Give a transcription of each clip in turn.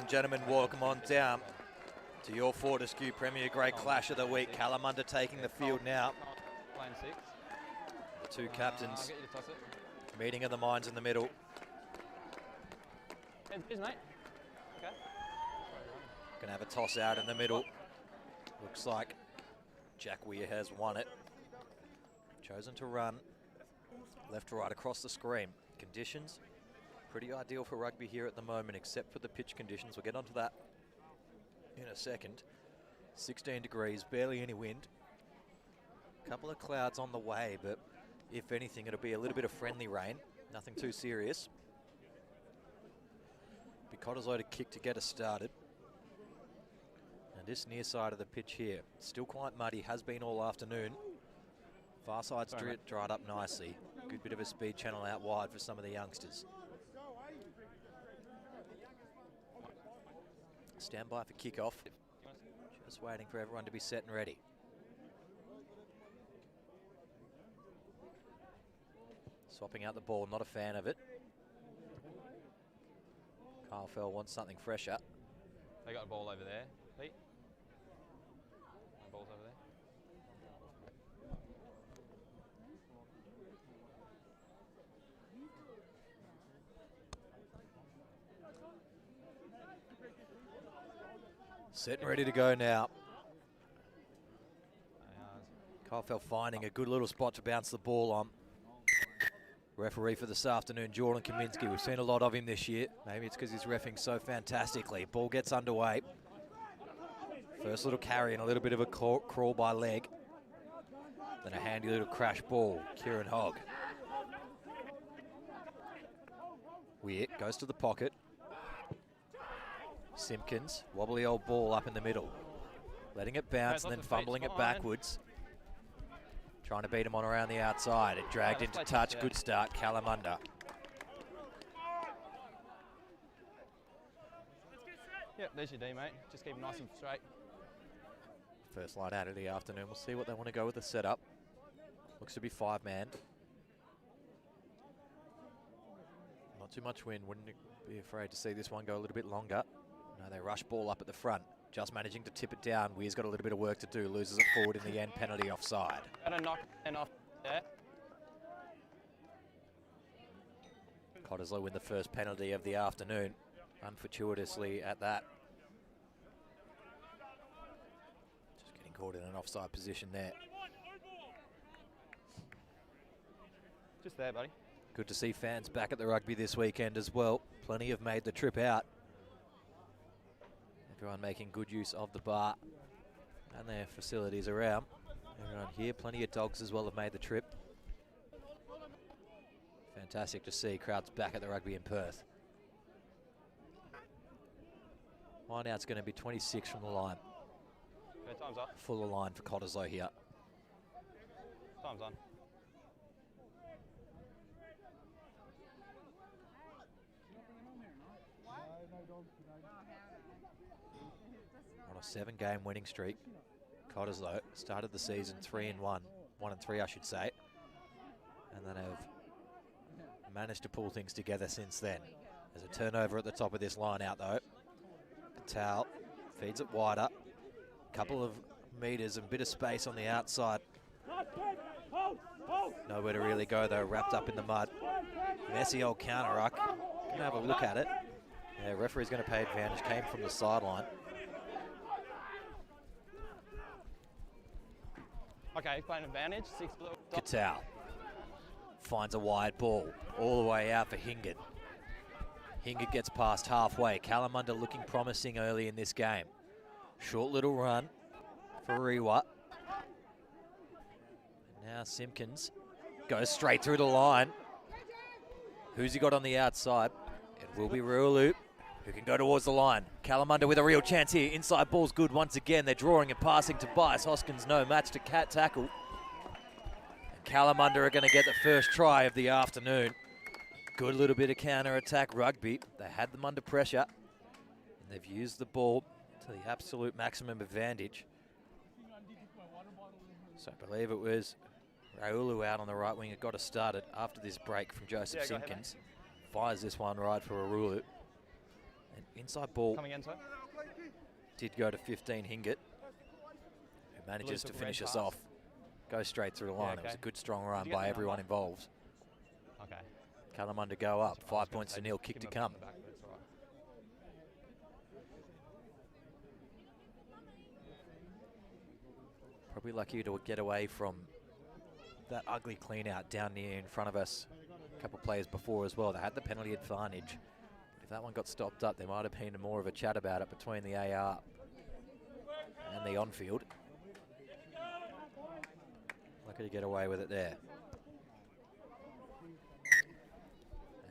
and gentlemen, welcome on down to your Fortescue Premier Grade Clash of the Week. Kalamunda taking the field now. Lane 6. The two captains I'll get you to toss it. meeting of the minds in the middle. Cheers, mate. Okay. Gonna have a toss out in the middle. Looks like Jack Weir has won it. Chosen to run left to right across the screen. Conditions pretty ideal for rugby here at the moment, except for the pitch conditions. We'll get onto that in a second. 16 degrees, barely any wind. Couple of clouds on the way, but if anything, it'll be a little bit of friendly rain. Nothing too serious. Be Cottesloe to kick to get us started. And this near side of the pitch here, still quite muddy, has been all afternoon. Far side's dried up nicely. Good bit of a speed channel out wide for some of the youngsters. Stand by for kickoff. Just waiting for everyone to be set and ready. Swapping out the ball, not a fan of it. Kyle Fell wants something fresher. They got a ball over there, Pete. The ball's over there. Set and ready to go now. Kyle Fell finding a good little spot to bounce the ball on. Referee for this afternoon, Jordan Kaminsky. We've seen a lot of him this year. Maybe it's because he's reffing so fantastically. Ball gets underway. First little carry and a little bit of a crawl by leg. Then a handy little crash ball. Kieran Hogg. Weir goes to the pocket. Simpkins, wobbly old ball up in the middle. Letting it bounce and then fumbling it backwards. Trying to beat him on around the outside. It dragged into touch. Good start, Kalamunda. Yep, there's your D, mate. Just keep it nice and straight. First line out of the afternoon. We'll see what they want to go with the setup. Looks to be 5-man. Not too much wind. Wouldn't be afraid to see this one go a little bit longer. No, they rush ball up at the front. Just managing to tip it down. Weir's got a little bit of work to do. Loses it forward in the end. Penalty offside. Gonna knock and off there. Cottesloe win the first penalty of the afternoon. Unfortuitously at that. Just getting caught in an offside position there. Just there, buddy. Good to see fans back at the rugby this weekend as well. Plenty have made the trip out. Everyone making good use of the bar and their facilities around. Everyone here, plenty of dogs as well have made the trip. Fantastic to see crowds back at the rugby in Perth. Line out's going to be 26 from the line. Okay, time's up. Fuller line for Cottesloe here. Time's on. On a 7-game winning streak, Cottesloe started the season 3-1, 1-3 I should say, and then have managed to pull things together since then. There's a turnover at the top of this line out though. Patel feeds it wider, couple of metres and bit of space on the outside. Nowhere to really go though, wrapped up in the mud. Messy old counter ruck. Gonna have a look at it. Yeah, referee's going to pay advantage. Came from the sideline. Okay, playing advantage. 6 blue. Katal finds a wide ball all the way out for Hingard. Hingard gets past halfway. Kalamunda looking promising early in this game. Short little run for Rewa. And now Simpkins goes straight through the line. Who's he got on the outside? It will be Rualu, who can go towards the line. Kalamunda with a real chance here. Inside ball's good once again. They're drawing and passing to Bias. Hoskins no match to Cat tackle. And Kalamunda are going to get the first try of the afternoon. Good little bit of counter-attack rugby. They had them under pressure. And they've used the ball to the absolute maximum advantage. So I believe it was Raulu out on the right wing. It got us started after this break from Joseph Simpkins. Fires this one right for Arulu. And Inside ball Come again, sir. did go to 15 Hingett, who manages to finish us off. Go straight through the line. It was a good, strong run by everyone involved. Okay. Kalamunda go up. 5 points to nil. Kick to come. Probably lucky to get away from that ugly clean out down near in front of us. A couple of players before as well. They had the penalty advantage. But if that one got stopped up, there might have been more of a chat about it between the AR and the on-field. Lucky to get away with it there.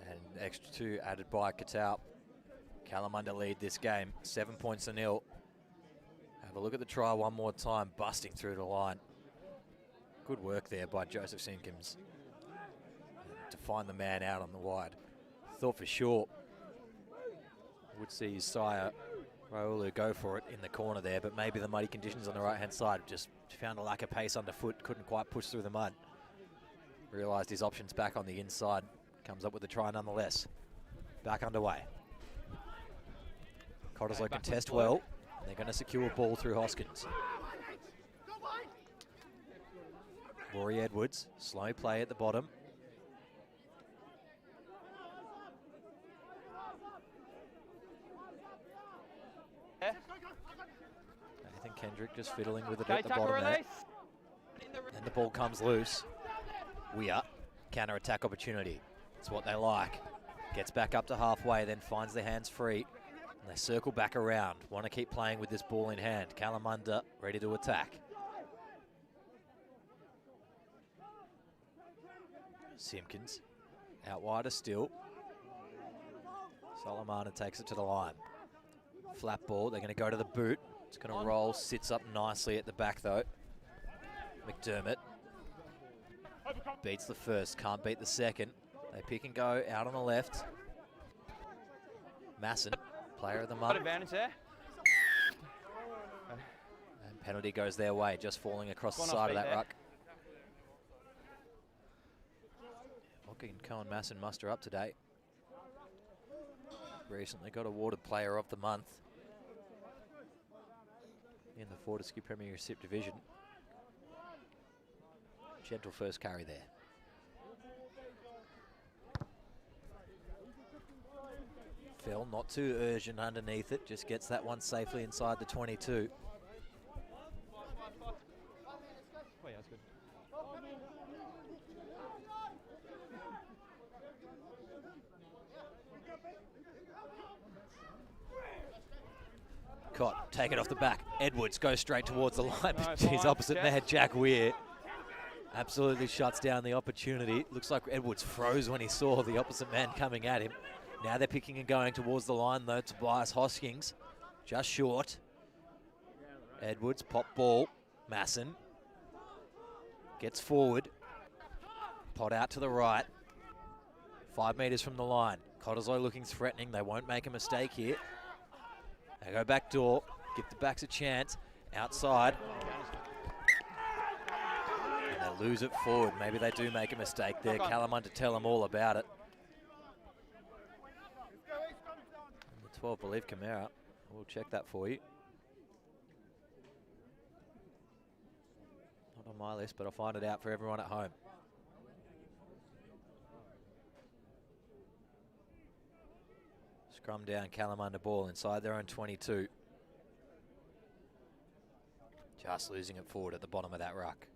And extra 2 added by Katal. Kalamunda lead this game, 7 points to nil. Have a look at the try one more time, busting through the line. Good work there by Joseph Simkins to find the man out on the wide. Thought for sure would see his sire, Raulu, go for it in the corner there, but maybe the muddy conditions on the right-hand side just found a lack of pace underfoot, couldn't quite push through the mud. Realised his options back on the inside. Comes up with a try nonetheless. Back underway. Cottesloe contest well. They're going to secure a ball through Hoskins. Rory Edwards, slow play at the bottom. Nathan Kendrick just fiddling with it at the bottom there. And the ball comes loose. Weir, counter-attack opportunity. It's what they like. Gets back up to halfway, then finds their hands free. And they circle back around. Want to keep playing with this ball in hand. Kalamunda ready to attack. Simpkins out wider still. Solomana takes it to the line. Flat ball, they're going to go to the boot. It's going to roll, sits up nicely at the back though. McDermott beats the first, can't beat the second. They pick and go out on the left. Masson, player of the month. Advantage there. And penalty goes their way, just falling across the side of that ruck. Lockie and Cohen Masson muster up today. Recently got awarded player of the month in the Fortescue Premiership Division. Gentle first carry there. Fell, not too urgent underneath it, just gets that one safely inside the 22. Oh, yeah, that's good. Cott, take it off the back. Edwards goes straight towards the line. Nice His line, opposite Jeff. man, Jack Weir, absolutely shuts down the opportunity. Looks like Edwards froze when he saw the opposite man coming at him. Now they're picking and going towards the line though. Tobias Hoskins, just short. Edwards, pop ball. Masson gets forward. Pot out to the right. 5 metres from the line. Cottesloe looking threatening. They won't make a mistake here. They go back door, give the backs a chance, outside. And they lose it forward. Maybe they do make a mistake there. Kalamunda tell them all about it. And the 12 believe Camara. We'll check that for you. Not on my list, but I'll find it out for everyone at home. Scrum down, Kalamunda ball inside their own 22. Just losing it forward at the bottom of that ruck.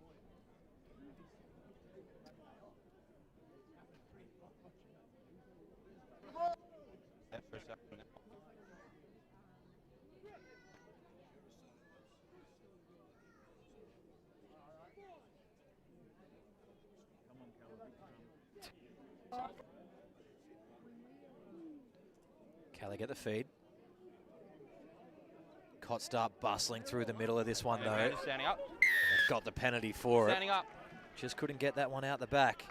Kelly get the feed. Cott start bustling through the middle of this one though. Standing up. And they've got the penalty for Standing it. up. Just couldn't get that one out the back.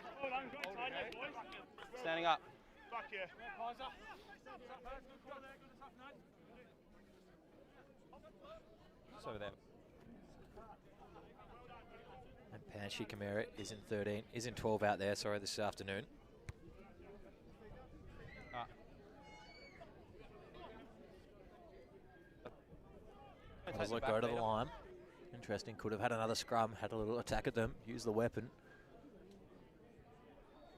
Standing up. It's over there. And Panshi Kamara is in 13, is in 12 out there, sorry, this afternoon. Cottesloe back, go to the Peter. line. Interesting, could have had another scrum, had a little attack at them, use the weapon.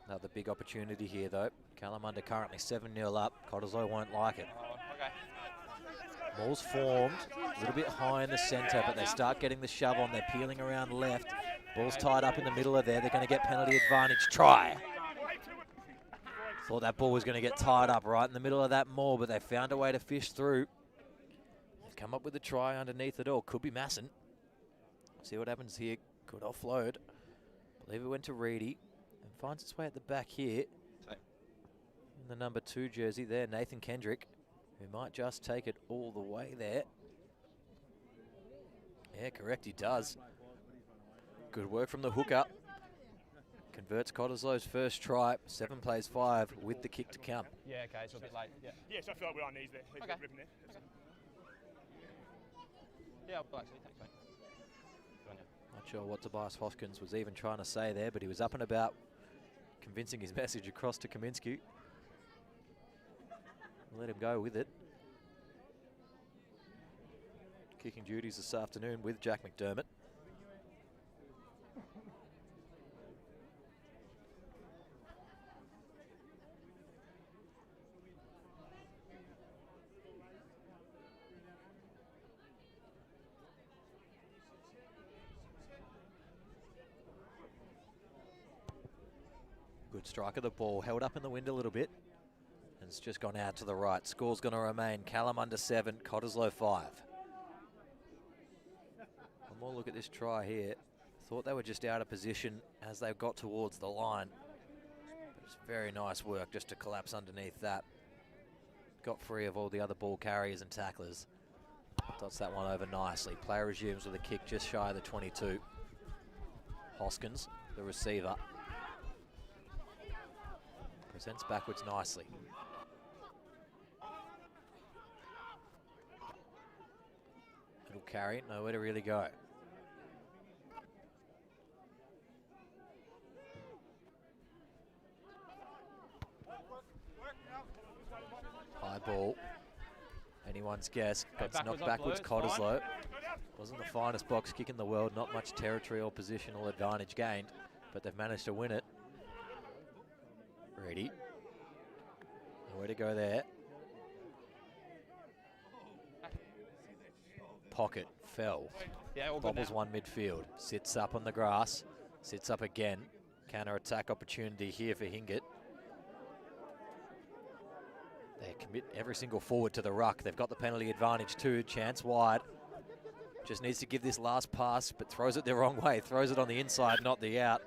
Another big opportunity here though. Kalamunda currently 7-0 up. Cottesloe won't like it. Oh, okay. Ball's formed, a little bit high in the centre, but they start getting the shove on. They're peeling around left. Ball's tied up in the middle of there. They're going to get penalty advantage. Try. Thought that ball was going to get tied up right in the middle of that maul, but they found a way to fish through. They've come up with a try underneath it all. Could be Masson. See what happens here. Good offload. Believe it went to Reedy and finds its way at the back here. In the number 2 jersey there, Nathan Kendrick, who might just take it all the way there. Yeah, correct, he does. Good work from the hooker. Converts Cottesloe's first try. 7 plays 5 with the kick to come. Yeah, okay, so a bit late. Yeah. Yeah, so I feel like we're on knees there. Okay. Ribbon there. Yeah, well, actually, thanks, mate. Good on you. Not sure what Tobias Hoskins was even trying to say there, but he was up and about convincing his message across to Kaminsky. Let him go with it. Kicking duties this afternoon with Jack McDermott. Good strike of the ball, held up in the wind a little bit. And it's just gone out to the right. Score's going to remain Kalamunda 7, Cottesloe 5. One more look at this try here. Thought they were just out of position as they got towards the line. But it's very nice work just to collapse underneath that. Got free of all the other ball carriers and tacklers. Dots that one over nicely. Play resumes with a kick just shy of the 22. Hoskins, the receiver. Presents backwards nicely. It'll carry, nowhere to really go. High ball. Anyone's guess. Got knocked backwards, Cottesloe. Wasn't the finest box kick in the world, not much territory or positional advantage gained, but they've managed to win it. Ready. Nowhere to go there. Pocket, fell. Yeah, all good Bobbles now. one midfield. Sits up on the grass. Sits up again. Counter-attack opportunity here for Hingett. They commit every single forward to the ruck. They've got the penalty advantage too. Chance wide. Just needs to give this last pass, but throws it the wrong way. Throws it on the inside, not the out.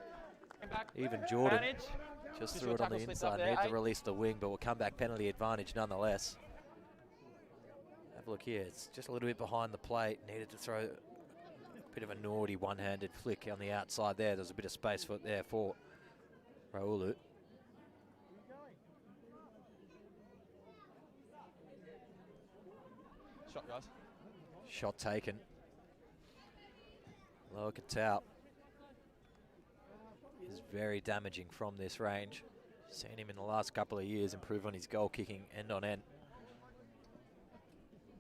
Even Jordan just threw it on the inside. Needs to release the wing, but will come back penalty advantage nonetheless. Have a look here. It's just a little bit behind the plate. Needed to throw a bit of a naughty one-handed flick on the outside there. There's a bit of space for there for Raulu. Shot, guys. Shot taken. Lower Katau is very damaging from this range. Seen him in the last couple of years improve on his goal kicking end on end.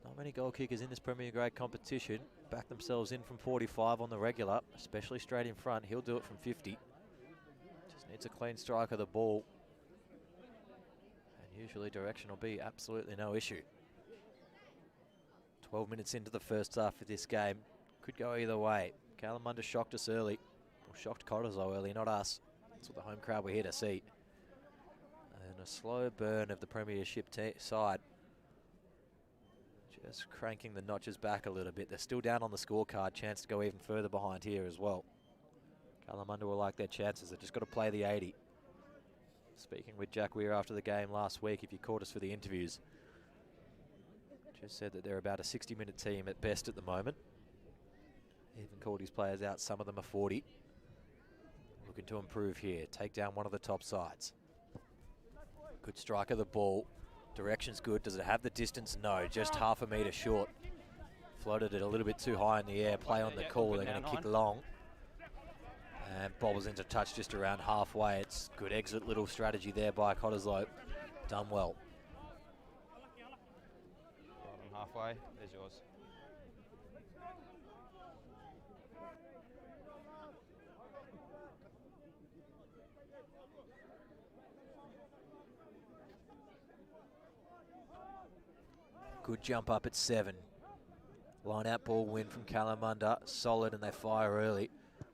Not many goal kickers in this Premier Grade competition back themselves in from 45 on the regular, especially straight in front. He'll do it from 50. Just needs a clean strike of the ball. And usually direction will be absolutely no issue. 12 minutes into the first half of this game. Could go either way. Kalamunda shocked us early. Or shocked Cottesloe early, not us. That's what the home crowd were here to see. And a slow burn of the Premiership side. Just cranking the notches back a little bit. They're still down on the scorecard. Chance to go even further behind here as well. Kalamunda will like their chances. They've just got to play the 80. Speaking with Jack Weir after the game last week, if you caught us for the interviews, just said that they're about a 60-minute team at best at the moment. Even called his players out. Some of them are 40. Looking to improve here. Take down one of the top sides. Good strike of the ball. Direction's good. Does it have the distance? No, just half a metre short. Floated it a little bit too high in the air. Play on the call. They're going to kick long. And bobbles into touch just around halfway. It's good exit little strategy there by Cottesloe. Done well. Halfway, there's yours. Good jump up at 7. Line out ball win from Kalamunda. Solid, and they fire early.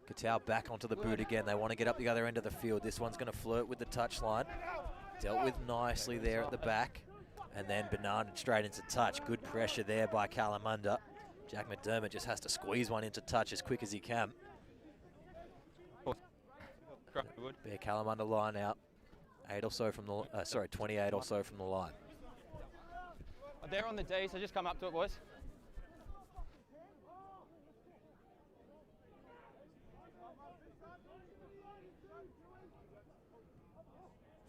Katau back onto the boot again. They want to get up the other end of the field. This one's going to flirt with the touchline. Dealt with nicely there at the back. And then banana straight into touch. Good pressure there by Kalamunda. Jack McDermott just has to squeeze one into touch as quick as he can. Bear Kalamunda line out. 8 or so from the 28 or so from the line. They're on the D, so just come up to it, boys.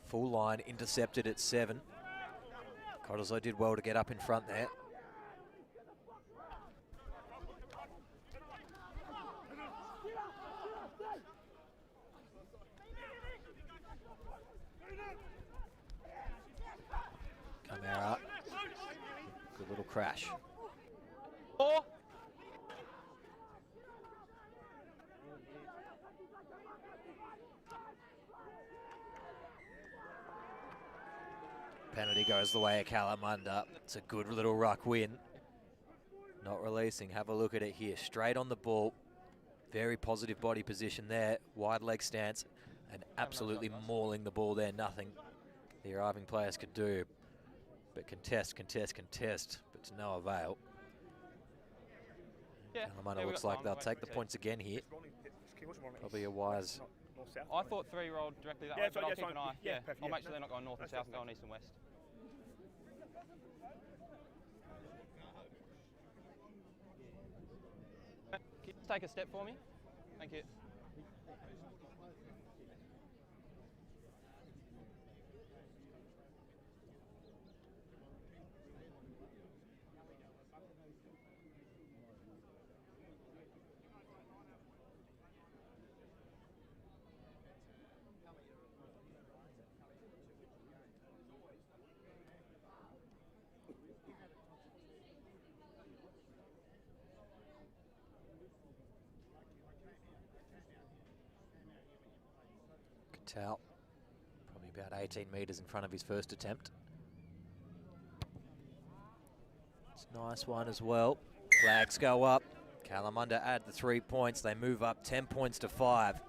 Full line intercepted at 7. Cottesloe did well to get up in front there. Camara. Good little crash. Penalty goes the way of Kalamunda. It's a good little ruck win. Not releasing. Have a look at it here. Straight on the ball. Very positive body position there. Wide leg stance. And absolutely mauling the ball there. Nothing the arriving players could do. But contest. But to no avail. Yeah, Kalamunda looks like they'll take the points again here. Probably a wise... I thought 3 rolled directly that way, but I'll keep an eye. Yeah, I'll make sure they're not going north and south and going east and west. Can you just take a step for me? Thank you. Towel, probably about 18 metres in front of his first attempt. It's a nice one as well. Flags go up. Kalamunda add the 3 points. They move up 10 points to 5.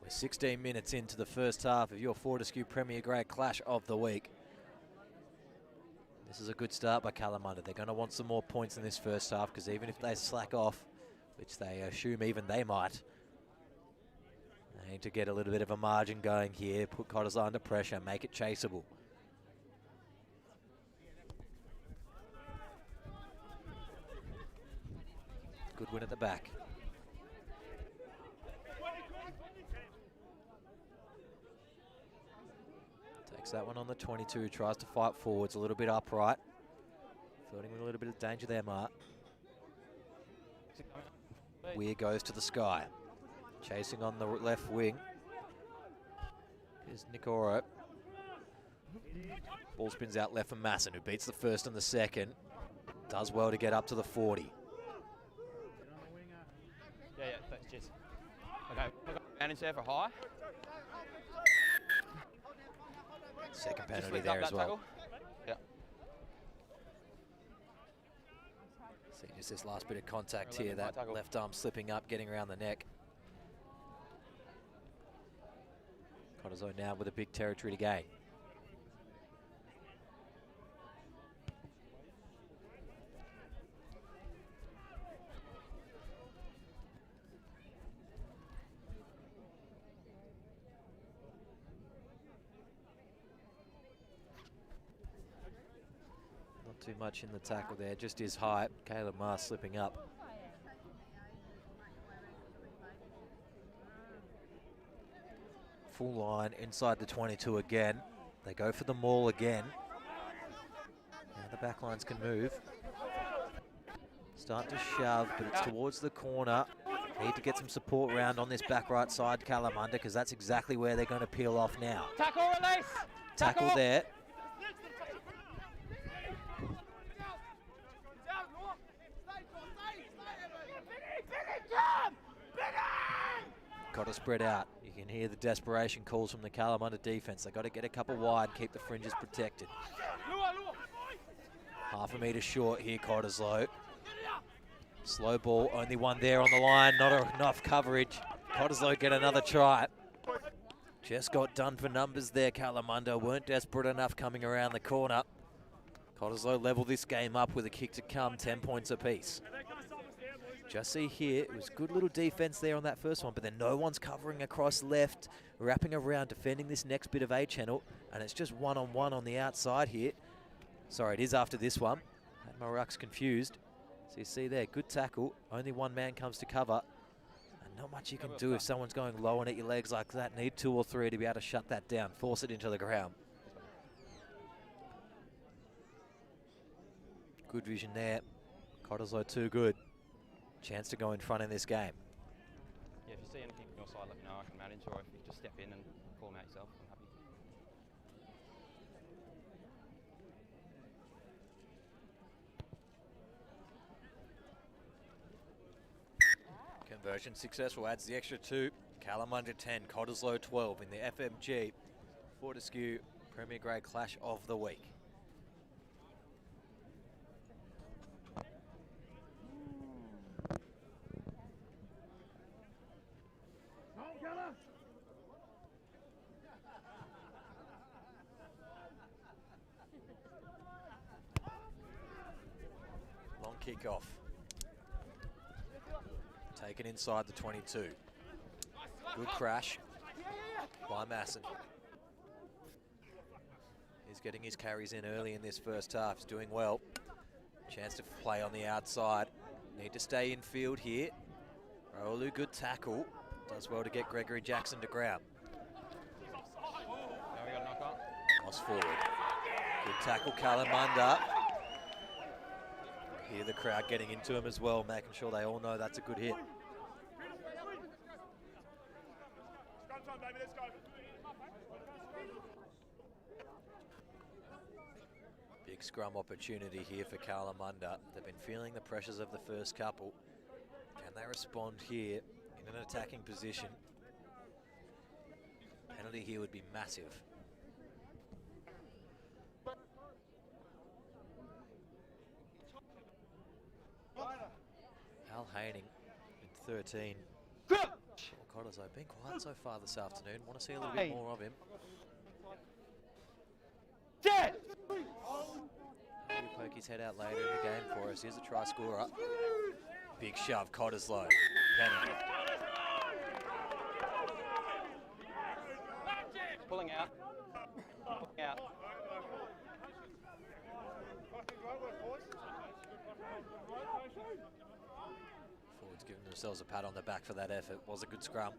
We're 16 minutes into the first half of your Fortescue Premier Grade Clash of the week. This is a good start by Kalamunda. They're going to want some more points in this first half, because even if they slack off, which they assume even they might, they need to get a little bit of a margin going here, put Cottesloe under pressure, make it chaseable. Good win at the back. Takes that one on the 22, tries to fight forwards, a little bit upright. Floating with a little bit of danger there, Mark. Weir goes to the sky. Chasing on the left wing is Nikoro. Ball spins out left for Masson, who beats the first and the second. Does well to get up to the 40. Yeah, thanks, cheers. Okay, advantage there for high. Second penalty there as well. Yeah. See just this last bit of contact here, that left arm slipping up, getting around the neck. Cottesloe now with a big territory to gain. Not too much in the tackle there, just his height. Caleb Marr slipping up. Full line inside the 22 again. They go for the maul again. Now the back lines can move. Start to shove, but it's towards the corner. Need to get some support round on this back right side, Kalamunda, because that's exactly where they're going to peel off now. Tackle release! Tackle there. got to spread out. You can hear the desperation calls from the Kalamunda defence. They've got to get a couple wide, keep the fringes protected. Half a metre short here, Cottesloe. Slow ball, only one there on the line, not enough coverage. Cottesloe get another try. Just got done for numbers there, Kalamunda. Weren't desperate enough coming around the corner. Cottesloe level this game up with a kick to come, 10 points apiece. Just see here, it was good little defense there on that first one, but then no one's covering across left, wrapping around, defending this next bit of A channel, and it's just one-on-one on the outside here. Sorry, it is after this one. Had my rucks confused. So you see there, good tackle. Only one man comes to cover. And not much you can do if someone's going low and at your legs like that. Need 2 or 3 to be able to shut that down, force it into the ground. Good vision there. Cottesloe too good. Chance to go in front in this game. Yeah, if you see anything from your side, let me know. I can manage, or if you just step in and call them out yourself, I'm happy. Conversion successful, adds the extra 2. Kalamunda 10, Cottesloe 12 in the FMG Fortescue Premier Grade Clash of the Week. Long kick-off. Taken inside the 22. Good crash by Masson. He's getting his carries in early in this first half. He's doing well. Chance to play on the outside. Need to stay in field here. Raulu, good tackle. Does well to get Gregory Jackson to ground. Now we got a knock on. Cross forward. Good tackle, Kalamunda. Hear the crowd getting into him as well, making sure they all know that's a good hit. Big scrum opportunity here for Kalamunda. They've been feeling the pressures of the first couple. Can they respond here in an attacking position? Penalty here would be massive. Al Haining in 13. Cottesloe been quiet so far this afternoon. Want to see a little bit more of him. He'll poke his head out later in the game for us. Here's a try scorer. Big shove, Cottesloe. Penalty. Pulling out. Pulling out. Forwards giving themselves a pat on the back for that effort. Was a good scrum.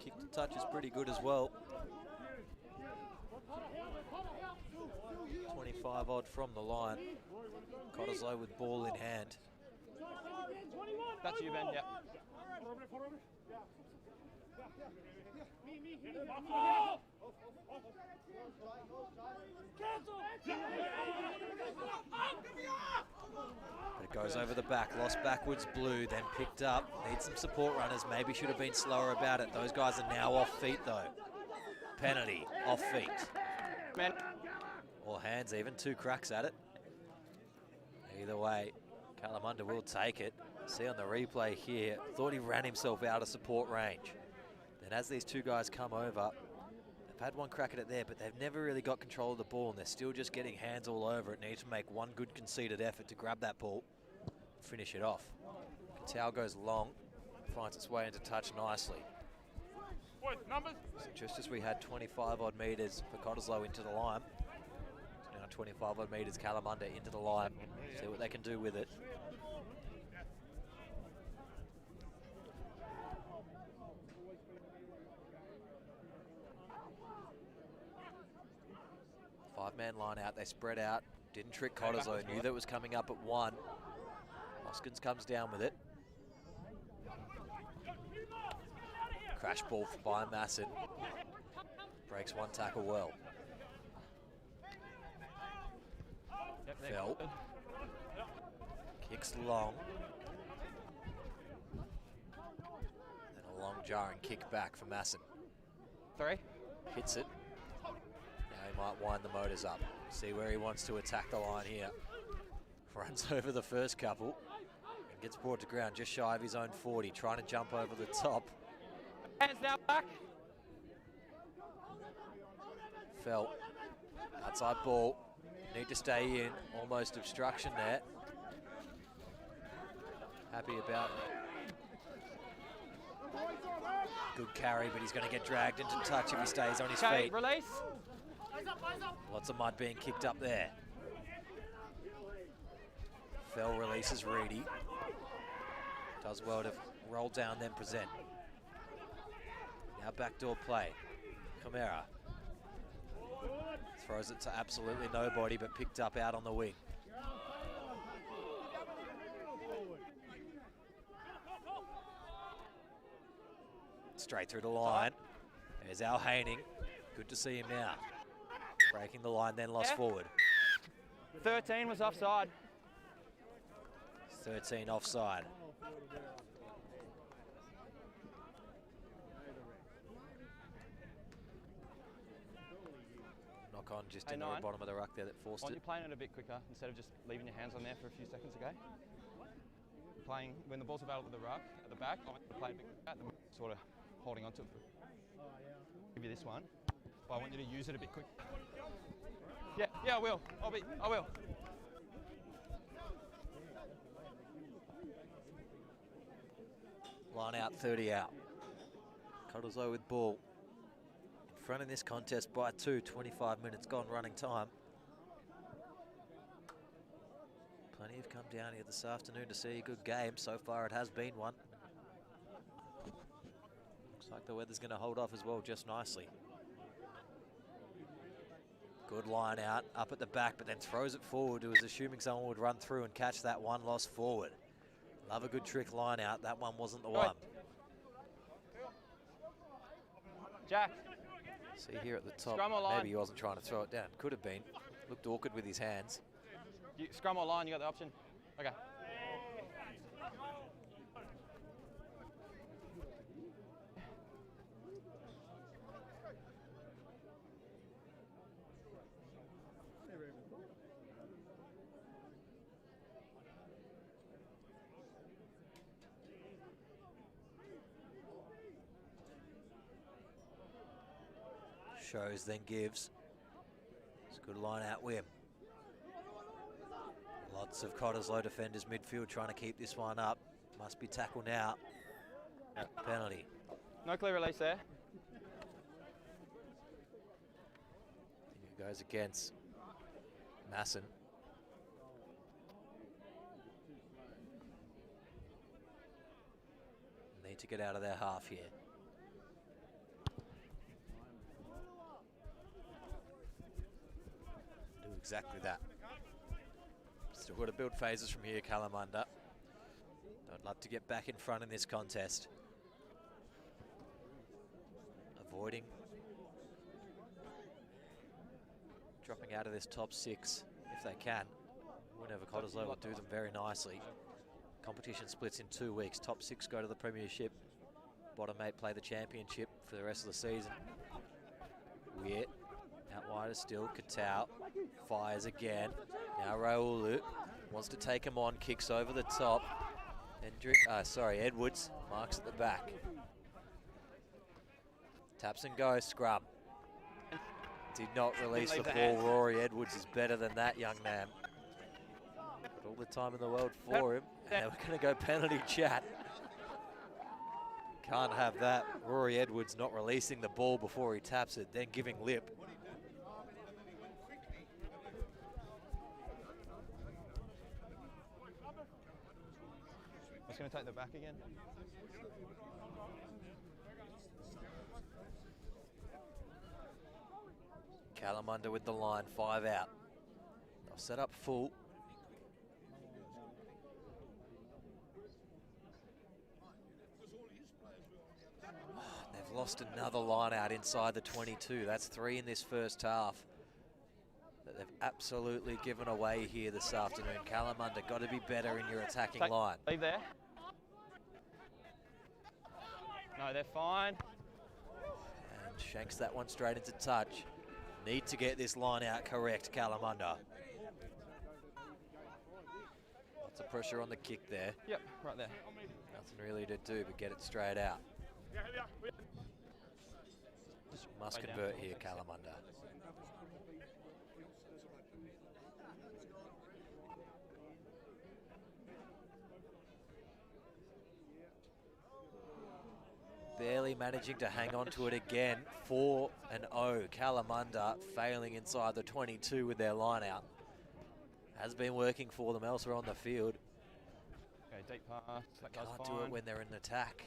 Kick to touch is pretty good as well. 25 odd from the line. Cottesloe with ball in hand. That's you, Ben, yeah. But it goes over the back, lost backwards blue, then picked up. Needs some support runners, maybe should have been slower about it. Those guys are now off feet though. Penalty, off feet. Man. Or hands even, 2 cracks at it. Either way, Kalamunda will take it. See on the replay here, thought he ran himself out of support range. Then as these 2 guys come over, they've had 1 crack at it there, but they've never really got control of the ball and they're still just getting hands all over it. Need to make 1 good conceded effort to grab that ball, finish it off. Katau goes long, finds its way into touch nicely. So just as we had 25 odd metres for Cottesloe into the line, so now 25 odd metres Kalamunda into the line. See what they can do with it. Five-man line out, they spread out. Didn't trick Cottesloe, knew that it was coming up at 1. Hoskins comes down with it. Crash ball by Masson. Breaks 1 tackle well. Yep, Fell. Kicks long. And a long jarring kick back for Masson. 3. Hits it. Now he might wind the motors up. See where he wants to attack the line here. Runs over the first couple. And gets brought to ground just shy of his own 40. Trying to jump over the top. Hands now back. Fell. Outside ball. Need to stay in. Almost obstruction there. Happy about it. Good carry, but he's going to get dragged into touch if he stays on his feet. Release. Lots of mud being kicked up there. Fell releases Reedy. Does well to roll down, then present. Now backdoor play. Camara. Throws it to absolutely nobody, but picked up out on the wing. Straight through the line. There's Al Haining. Good to see him now. Breaking the line, then lost forward. 13 was offside. 13 offside. Knock on just in the bottom of the ruck there that forced Aren't it. you playing it a bit quicker instead of just leaving your hands on there for a few seconds ago? Playing when the ball's available at the ruck, at the back, I want you to play a bit quicker, sort of holding on to it. Give you this one, but I want you to use it a bit quick. Yeah, I will. I will. Line out, 30 out. Cottesloe with ball. In front in this contest by 2, 25 minutes gone running time. Plenty have come down here this afternoon to see a good game. So far it has been one. Looks like the weather's going to hold off as well just nicely. Good line out, up at the back, but then throws it forward. It was assuming someone would run through and catch that one, lost forward. Love a good trick line out. That one wasn't the one. Jack. See here at the top, Scrum or line? maybe he wasn't trying to throw it down. Could have been. Looked awkward with his hands. Scrum or line, you got the option? Okay. Shows, then gives. It's a good line out with him. Lots of Cottesloe defenders midfield trying to keep this one up. Must be tackled now. Penalty. No clear release there. It goes against Masson. Need to get out of their half here. Do exactly that. Still got to build phases from here, Kalamunda. I'd love to get back in front in this contest. Avoiding dropping out of this top 6 if they can. Whenever Cottesloe will do them very nicely. Competition splits in 2 weeks. Top 6 go to the premiership. Bottom 8 play the championship for the rest of the season. Weird. Out wider still, Katau fires again. Now Raulu wants to take him on, kicks over the top. Edwards marks at the back. Taps and goes, scrum. Did not release the ball. Rory Edwards is better than that young man. Got all the time in the world for him. And we're going to go penalty chat. Can't have that. Rory Edwards not releasing the ball before he taps it, then giving lip. Just going to take the back again. Kalamunda with the line, 5 out. They'll set up full. They've lost another line out inside the 22. That's 3 in this first half. that they've absolutely given away here this afternoon. Kalamunda, got to be better in your attacking line. Leave there. No, they're fine. And shanks that one straight into touch. Need to get this line out correct, Kalamunda. Lots of pressure on the kick there. Yep, right there. Nothing really to do but get it straight out. Must convert here, Kalamunda. Barely managing to hang on to it again. 4-0. Kalamunda failing inside the 22 with their line out. Has been working for them elsewhere on the field. Okay, deep pass. That goes Can't fine. do it when they're in attack.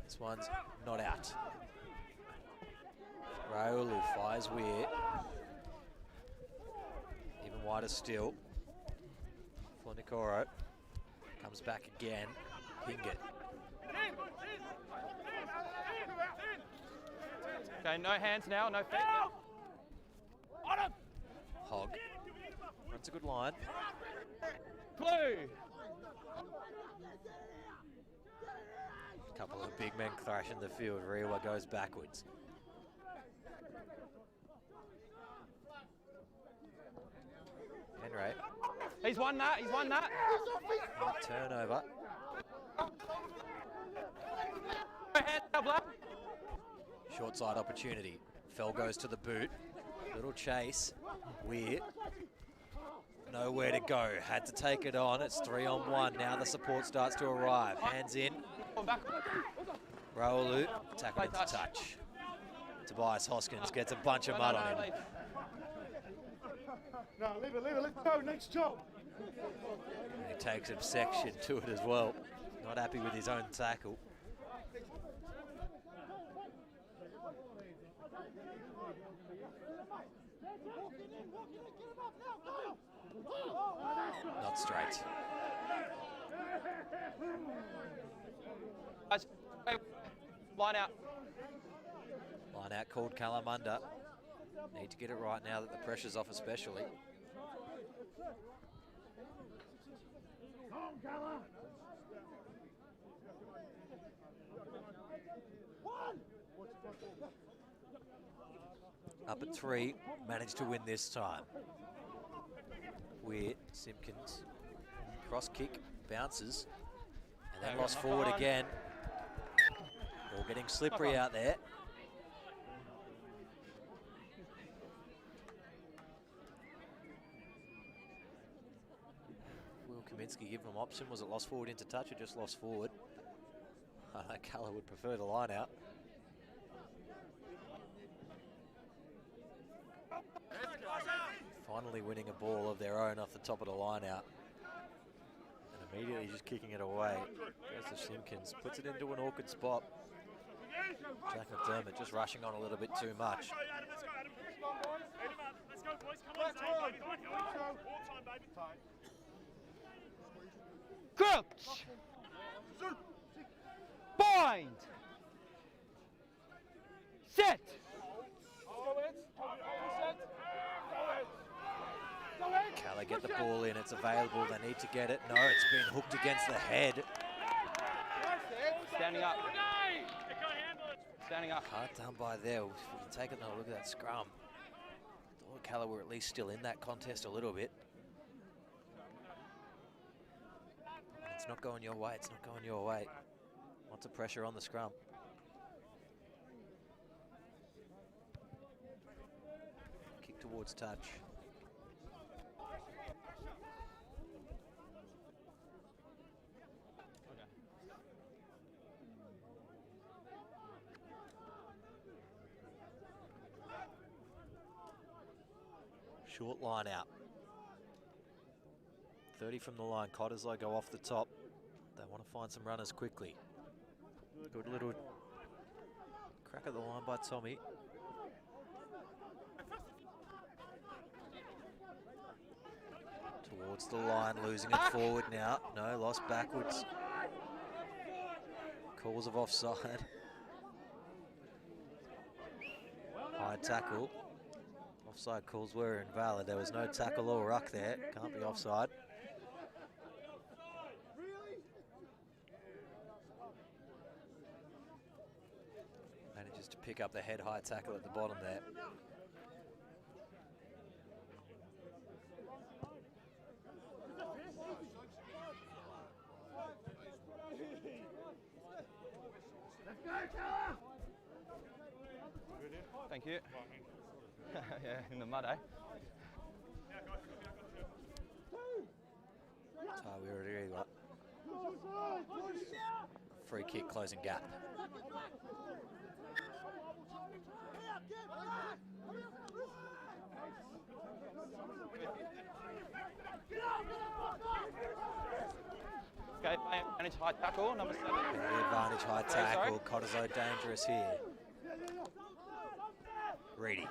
This one's not out. Raulu fires weird. Even wider still. Flanicoro comes back again. Hingett. Okay, no hands now, no feet. Hogg. That's a good line. Blue. Couple of big men thrashing the field. Rewa goes backwards. Henry. He's won that, he's won that. Turnover. Hands now, Black. Short side opportunity. Fell goes to the boot. Little chase. Weird. Nowhere to go. Had to take it on. It's 3-on-1. Now the support starts to arrive. Hands in. Raulu. Tackle into touch. Tobias Hoskins gets a bunch of mud on him. No, leave it, let's go, next job. And he takes obsession to it as well. Not happy with his own tackle. Not straight. Line out. Line out called Kalamunda. Need to get it right now that the pressure's off especially. Up at 3, managed to win this time. Weird, Simpkins, cross kick, bounces, and then lost forward again. Ball getting slippery out there. Will Kaminsky give them option? Was it lost forward into touch or just lost forward? I know Calla would prefer the line out. Finally winning a ball of their own off the top of the line out. And immediately just kicking it away. Goes to Simpkins, puts it into an awkward spot. Jack McDermott just rushing on a little bit too much. Crouch. Bind. Set. Calla get the ball in, it's available, they need to get it. No, it's been hooked against the head. Standing up. Standing up. Hard done by there. If we can take another look at that scrum. Thought Calla were at least still in that contest a little bit. It's not going your way, it's not going your way. Lots of pressure on the scrum. Kick towards touch. Short line out. 30 from the line. Cottesloe go off the top. They want to find some runners quickly. Good little crack at the line by Tommy. Towards the line, losing it forward now. No, lost backwards. Calls of offside. High tackle. Offside calls were invalid. There was no tackle or ruck there. Can't be offside. Manages to pick up the head-high tackle at the bottom there. Thank you. Yeah, in the mud, eh? We already got free kick closing gap. Okay, advantage high tackle, number 7. The advantage high tackle. Cottesloe dangerous here. Reedy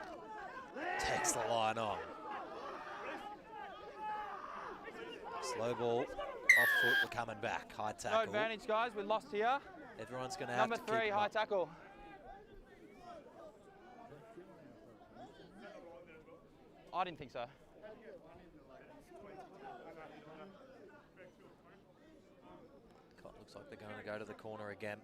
takes the line on. Slow ball, off foot, we're coming back. High tackle. No advantage, guys. We're lost here. Everyone's going to have Number to 3, high tackle. I didn't think so. Looks like they're going to go to the corner again.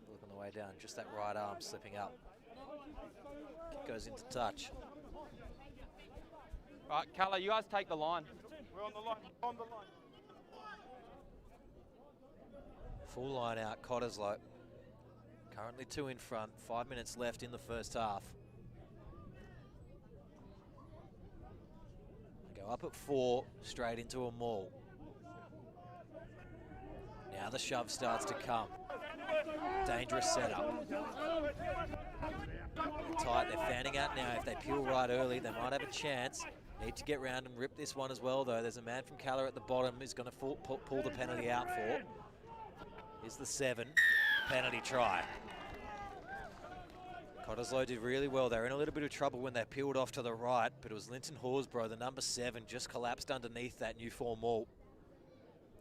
Look on the way down, just that right arm slipping up. Kick goes into touch. Right, Calla, you guys take the line. We're on the line. On the line. Full line out, Cottesloe. Currently 2 in front, 5 minutes left in the first half. They go up at 4, straight into a maul. Now the shove starts to come. Dangerous setup. Tight, they're fanning out now. If they peel right early, they might have a chance. Need to get round and rip this one as well, though. There's a man from Calla at the bottom who's going to pull the penalty out for. Here's the 7, penalty try. Cottesloe did really well. They were in a little bit of trouble when they peeled off to the right, but it was Linton Horsborough, the number 7, just collapsed underneath that new form maul.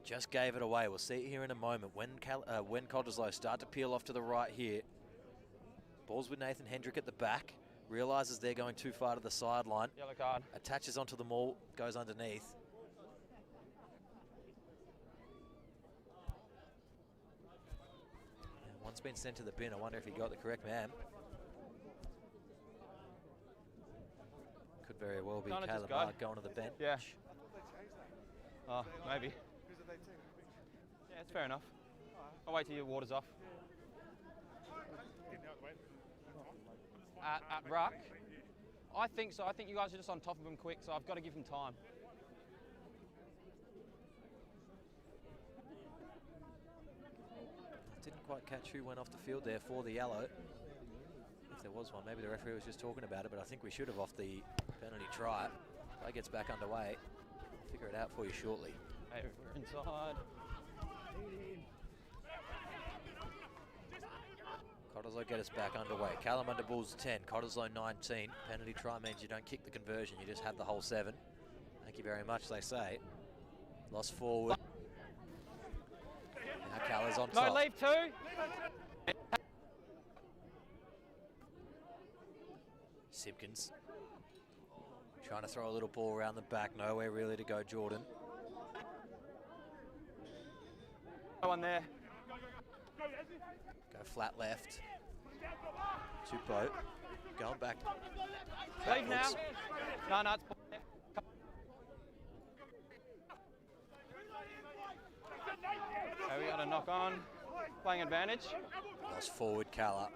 Just gave it away. We'll see it here in a moment. When Cottesloe start to peel off to the right here, ball's with Nathan Hendrick at the back. Realises they're going too far to the sideline. Yellow card. Attaches onto the maul, goes underneath. And one's been sent to the bin. I wonder if he got the correct man. Could very well be Kalamunda going to the bench. Yeah. Oh, maybe. Yeah, it's fair enough. I'll wait till your water's off. At ruck? I think so. I think you guys are just on top of him quick, so I've got to give him time. Didn't quite catch who went off the field there for the yellow. If there was one, maybe the referee was just talking about it, but I think we should have off the penalty try. Play gets back underway. I'll figure it out for you shortly. Hey, we're inside. Cottesloe get us back underway. Kalamunda Bulls 10, Cottesloe 19. Penalty try means you don't kick the conversion, you just have the whole 7. Thank you very much, they say. Lost forward. Now Calla's on top. No, leave 2. Simpkins trying to throw a little ball around the back. Nowhere really to go, Jordan. No one there. Go flat left. Tupou going back. Leave now. No, it's... Okay, we got a knock on. Playing advantage. Lost forward, Calla.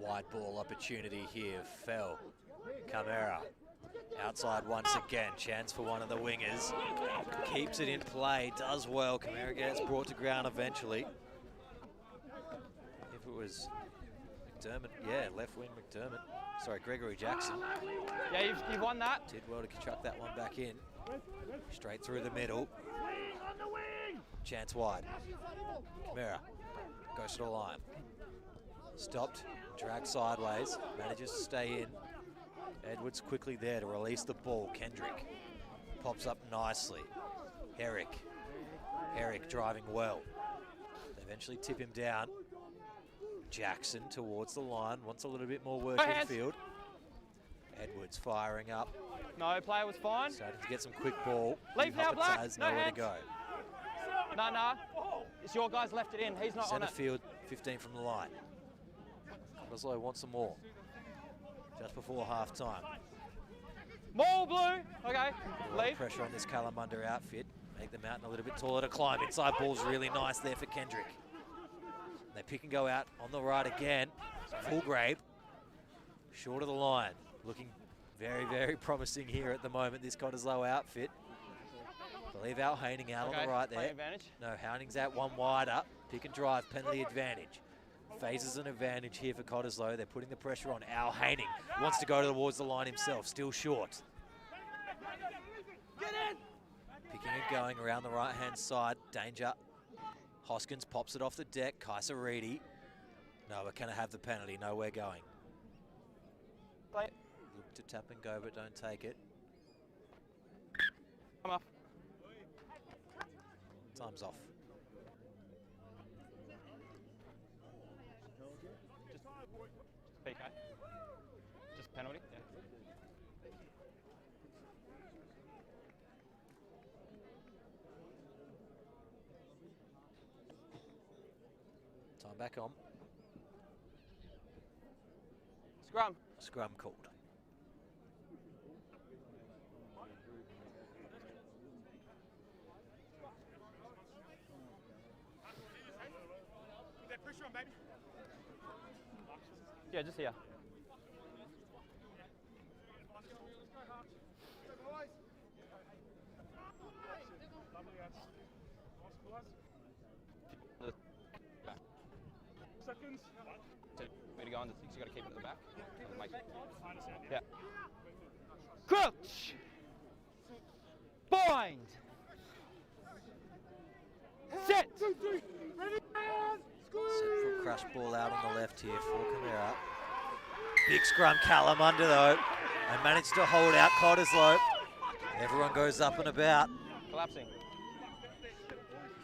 Wide ball opportunity here, fell. Camara outside once again, chance for one of the wingers. Keeps it in play, does well. Camara gets brought to ground eventually. If it was McDermott, yeah, left wing McDermott. Sorry, Gregory Jackson. Yeah, you've won that. Did well to chuck that one back in. Straight through the middle. Chance wide. Camara goes to the line. Stopped, dragged sideways, manages to stay in. Edwards quickly there to release the ball. Kendrick pops up nicely. Herrick driving well. They eventually tip him down. Jackson towards the line, wants a little bit more work in field. Edwards firing up. No, player was fine. Starting to get some quick ball. Leave now, Black. Has No nowhere hands. to go. No. It's your guys left it in. He's not on Centre it. field, 15 from the line. Cottesloe wants some more. Just before half time. More blue. Okay, leave. Pressure on this Kalamunda outfit. Make the mountain a little bit taller to climb. Inside ball's really nice there for Kendrick. They pick and go out on the right again. Fullgrave, short of the line. Looking very, very promising here at the moment, this Cottesloe outfit. I believe Al Haining out on the right there. Advantage. No, Haining's out one wider. Pick and drive, penalty advantage. Phases an advantage here for Cottesloe. They're putting the pressure on. Al Haining wants to go towards the line himself, still short. Picking and going around the right-hand side. Danger. Hoskins pops it off the deck. Kaisa Reedy. No, we're going to have the penalty. No, we're going. Play. Look to tap and go, but don't take it. Come off. Time's off. Just PK. Just penalty. Yeah. Time back on. Scrum. Scrum called. Put that pressure on, baby. Yeah, just here. Seconds. Way to go on the six, you got to keep it at the back. Yeah. Crouch! Bind! Set! Set for a crush ball out on the left here for Camara. Big scrum, Kalamunda though. They managed to hold out Cottesloe. Everyone goes up and about. Collapsing.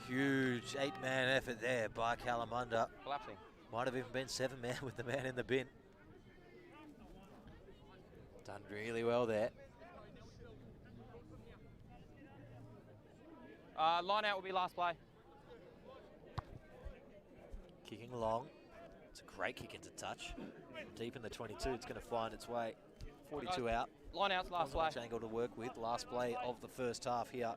Huge 8-man effort there by Kalamunda. Collapsing. Might have even been 7-man with the man in the bin. Done really well there. Line out will be last play. Kicking long. It's a great kick into touch. Deep in the 22, it's going to find its way. 42 out. Line out's last play. Much angle to work with. Last play of the first half here.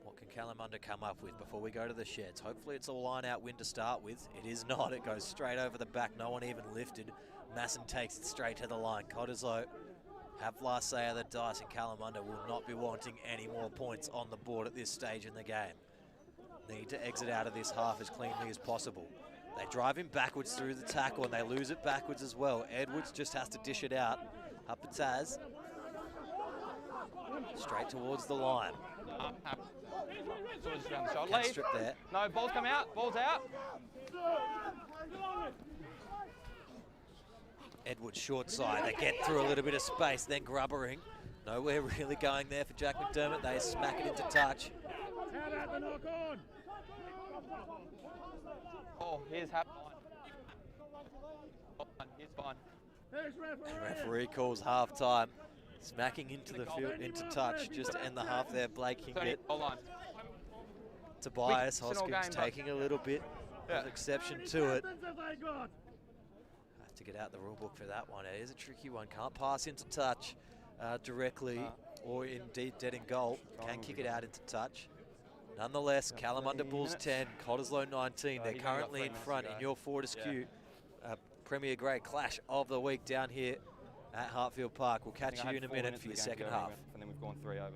What can Kalamunda come up with before we go to the sheds? Hopefully it's a line-out win to start with. It is not. It goes straight over the back. No one even lifted. Masson takes it straight to the line. Cottesloe have last say of the dice, and Kalamunda will not be wanting any more points on the board at this stage in the game. Need to exit out of this half as cleanly as possible. They drive him backwards through the tackle, and they lose it backwards as well. Edwards just has to dish it out. Up a Taz. Straight towards the line. Sort of just around the shoulder. Can't Leave. strip there. No, balls come out. Balls out. Edwards short side. They get through a little bit of space, then grubbering. Nowhere really going there for Jack McDermott. They smack it into touch. Oh, here's happening. Here's fine. And referee calls half time. Smacking into the field, into touch, just to end the half there. Blake can get Hold on. Tobias It's an all Hoskins game, taking a little bit of exception to it. Have to get out the rule book for that one. It is a tricky one. Can't pass into touch directly or indeed dead in goal. Can kick it out into touch. Nonetheless, Kalamunda Bulls 10, Cottesloe 19. They're currently in front in your Fortescue Premier Grade Clash of the Week down here at Hartfield Park. We'll catch you in a minute for your second half. And then we've gone 3 over.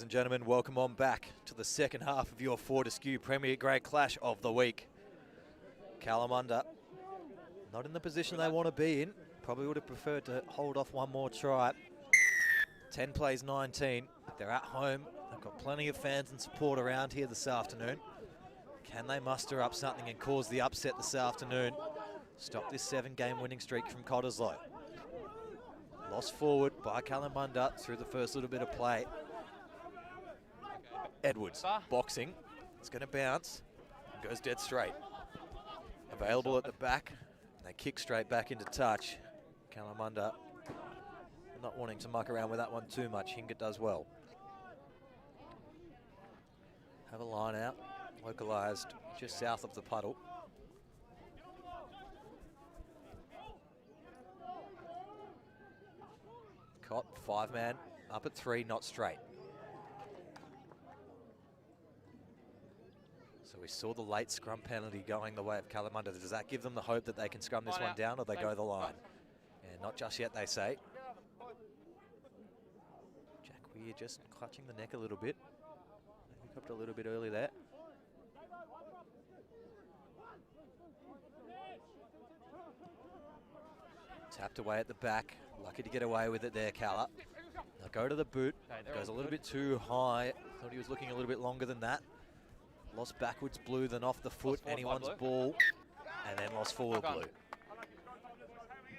Ladies and gentlemen, welcome on back to the second half of your Fortescue Premier Grade Clash of the week. Kalamunda, not in the position they want to be in. Probably would have preferred to hold off one more try. 10 plays 19. They're at home. They've got plenty of fans and support around here this afternoon. Can they muster up something and cause the upset this afternoon? Stop this 7-game winning streak from Cottesloe. Lost forward by Kalamunda through the first little bit of play. Edwards, boxing. It's going to bounce. Goes dead straight. Available at the back. And they kick straight back into touch. Kalamunda not wanting to muck around with that one too much. Hinga does well. Have a line out. Localised just south of the puddle. Cott, 5-man, up at 3, not straight. So we saw the late scrum penalty going the way of Kalamunda. Does that give them the hope that they can scrum this one down, or they go the line? And not just yet, they say. Jack Weir just clutching the neck a little bit. Hooked up a little bit early there. Tapped away at the back. Lucky to get away with it there, Calla. They'll go to the boot. Goes a little bit too high. Thought he was looking a little bit longer than that. Lost backwards blue, then off the foot. Anyone's ball. And then lost forward blue.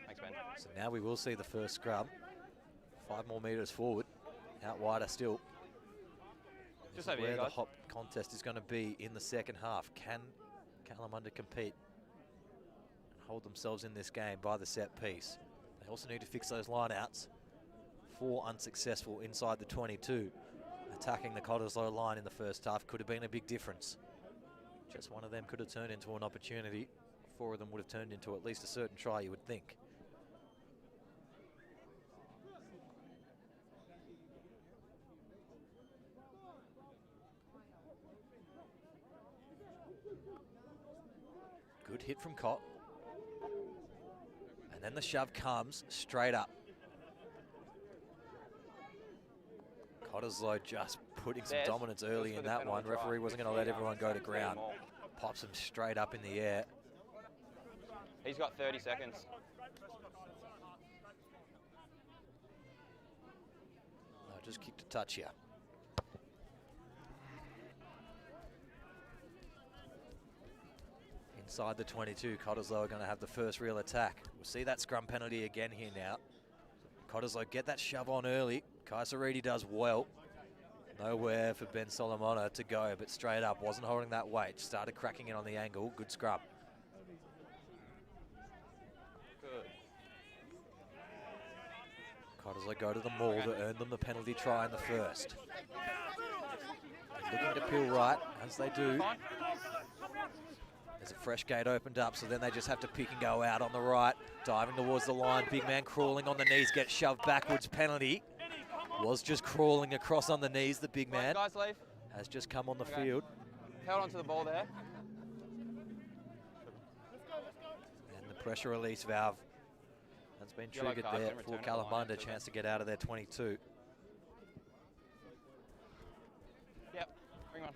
Thanks, man. So now we will see the first scrum. 5 more metres forward. Out wider still. This is where the hop contest is going to be in the second half. Can Kalamunda compete and hold themselves in this game by the set piece? They also need to fix those lineouts. 4 unsuccessful inside the 22. Attacking the Cottesloe line in the first half could have been a big difference. Just one of them could have turned into an opportunity. 4 of them would have turned into at least a certain try, you would think. Good hit from Cott. And then the shove comes straight up. Cottesloe just putting some dominance early in that one. Referee wasn't going to let everyone go to ground. Pops him straight up in the air. He's got 30 seconds. No, just kicked a touch here. Inside the 22, Cottesloe are going to have the first real attack. We'll see that scrum penalty again here now. Cottesloe get that shove on early. Kaisaridi does well. Nowhere for Ben Solomona to go, but straight up. Wasn't holding that weight. Started cracking it on the angle. Good scrum. Good. Cottesloe go to the maul to earn them the penalty try in the first. Looking to peel right, as they do. There's a fresh gate opened up, so then they just have to pick and go out on the right. Diving towards the line, big man crawling on the knees, gets shoved backwards, penalty. Was just crawling across on the knees, the big man. Guys, leave. Has just come on the field. Held onto the ball there. And the pressure release valve has been triggered there for Kalamunda. Chance to get out of their 22. Yep, bring on.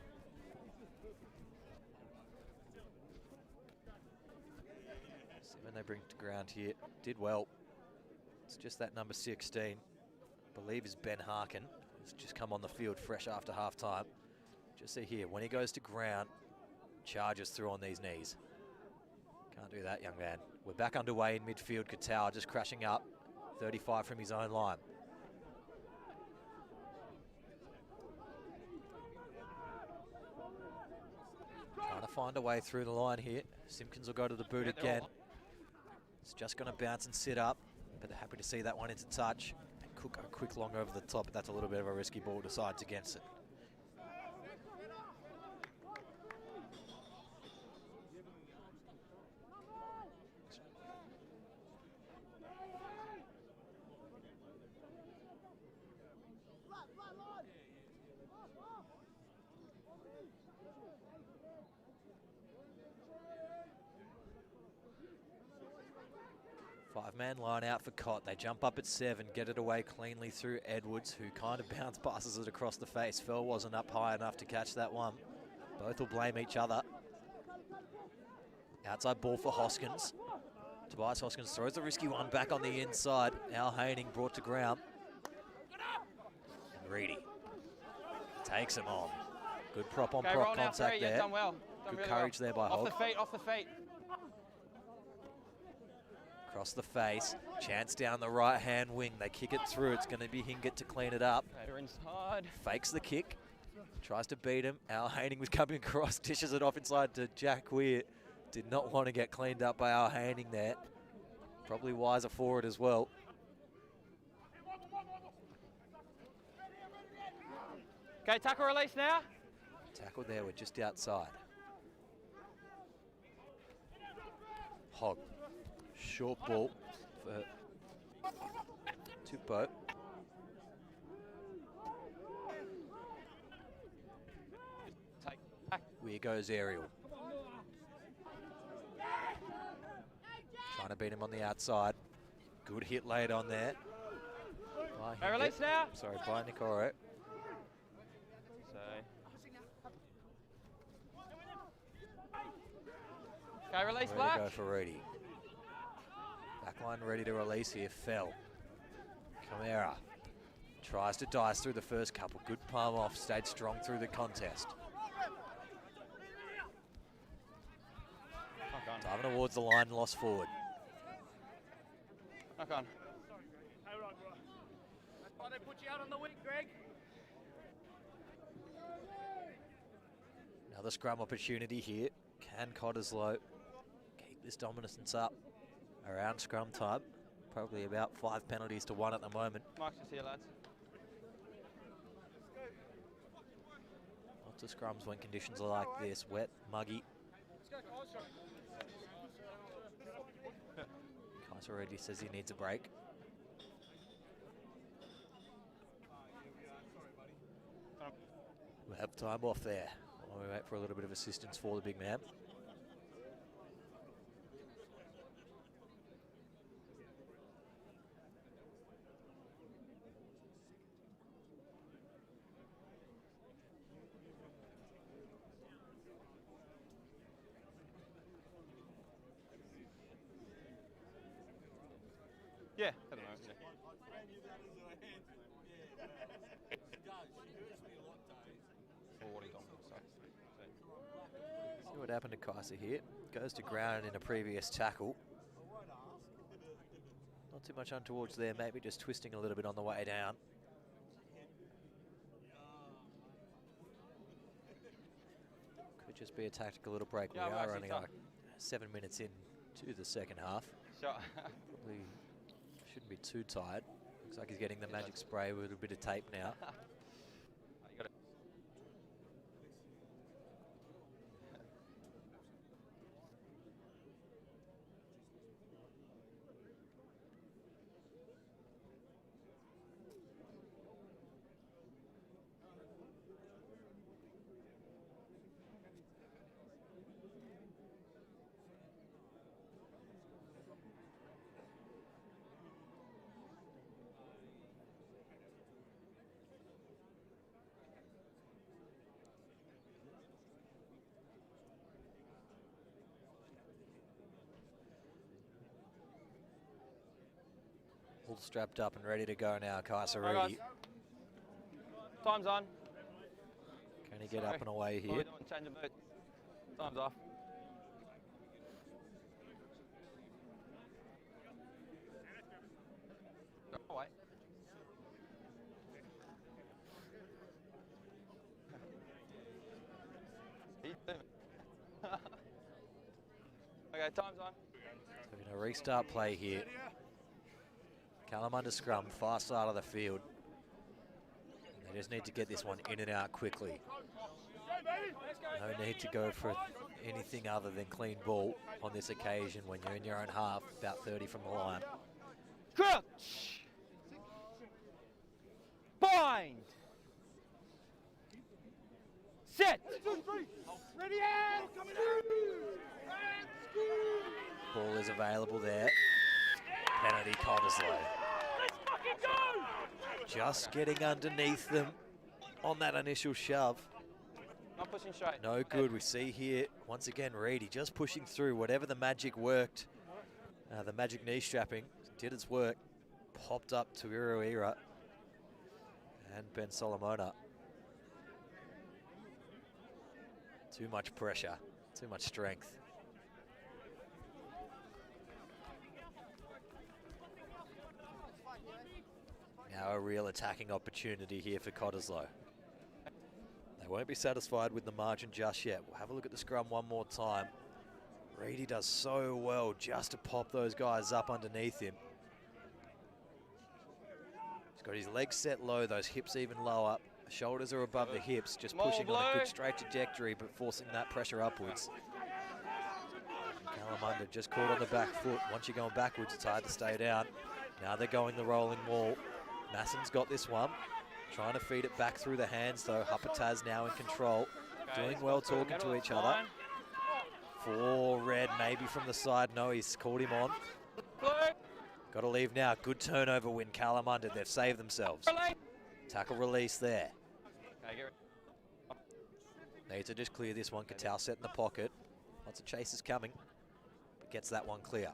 See when they bring to ground here. Did well. It's just that number 16. I believe is Ben Harkin. He's just come on the field fresh after half-time. Just see here, when he goes to ground, charges through on these knees. Can't do that, young man. We're back underway in midfield. Katoa just crashing up. 35 from his own line. Trying to find a way through the line here. Simpkins will go to the boot again. It's just going to bounce and sit up, but they're happy to see that one into touch. Cook a quick long over the top, but that's a little bit of a risky ball, decides against it. 5-man line out for Cott. They jump up at 7, get it away cleanly through Edwards, who kind of bounce passes it across the face. Fell wasn't up high enough to catch that one. Both will blame each other. Outside ball for Hoskins. Tobias Hoskins throws the risky one back on the inside. Al Haining brought to ground. And Reedy takes him on. Good prop on prop contact there. Done well. Good courage there by Hogg. Off the feet. Across the face, chance down the right-hand wing. They kick it through. It's going to be Hingett to clean it up. They're inside. Fakes the kick, tries to beat him. Al Haining was coming across, dishes it off inside to Jack Weir. Did not want to get cleaned up by Al Haining there. Probably wiser for it as well. Okay, tackle release now. Tackle there, we're just outside. Hogg. Short ball for Tupou. Where goes Ariel. Trying to beat him on the outside. Good hit laid on there. Okay, release now. Sorry, by Nicoro. Okay, release Ready Black. to go for Reedy. Backline ready to release here. Fell. Camara tries to dice through the first couple. Good palm off. Stayed strong through the contest. Diving towards the line, lost forward. Knock on. Oh, they put you out on the wing, Greg. Another scrum opportunity here. Can Cottesloe keep this dominance up around scrum time? Probably about 5 penalties to 1 at the moment. Mark's just here, lads. Lots of scrums when conditions are like this. Wet, muggy. Kaiser already says he needs a break. We'll have time off there while we wait for a little bit of assistance for the big man. Yeah, I don't know. See what happened to Kaiser here. Goes to ground in a previous tackle. Not too much untowards there, maybe just twisting a little bit on the way down. Could just be a tactical little break. Yeah, we well, are only like 7 minutes in to the second half. Sure. Probably shouldn't be too tired. Looks like he's getting the magic spray with a bit of tape now. You got it. All strapped up and ready to go now, Kaiser All right, Reedy. Time's on. Can he get up and away What are here? we doing? Change of mood. Time's off. Go away. He's moving. Okay, time's on. We're going to restart play here. Kalamunda scrum, far side of the field. They just need to get this one in and out quickly. No need to go for anything other than clean ball on this occasion when you're in your own half, about 30 from the line. Crouch! Bind! Set! Ready, Ball is available there. Penalty Cottesloe. Just getting underneath them on that initial shove. Not pushing straight. No good. We see here, once again, Reedy just pushing through. Whatever the magic worked, the magic knee strapping did its work. Popped up to Iruira and Ben Solomona. Too much pressure, too much strength. Now a real attacking opportunity here for Cottesloe. They won't be satisfied with the margin just yet. We'll have a look at the scrum one more time. Reedy does so well just to pop those guys up underneath him. He's got his legs set low, those hips even lower. The shoulders are above the hips, just pushing on a good straight trajectory, but forcing that pressure upwards. Kalamunda just caught on the back foot. Once you're going backwards, it's hard to stay down. Now they're going the rolling wall. Masson's got this one. Trying to feed it back through the hands though. Huppertaz now in control. Doing well talking to each other. For Red, maybe from the side. No, he's called him on. Got to leave now. Good turnover win, Kalamunda. They've saved themselves. Tackle release there. Need to just clear this one. Katal set in the pocket. Lots of chases coming. But gets that one clear.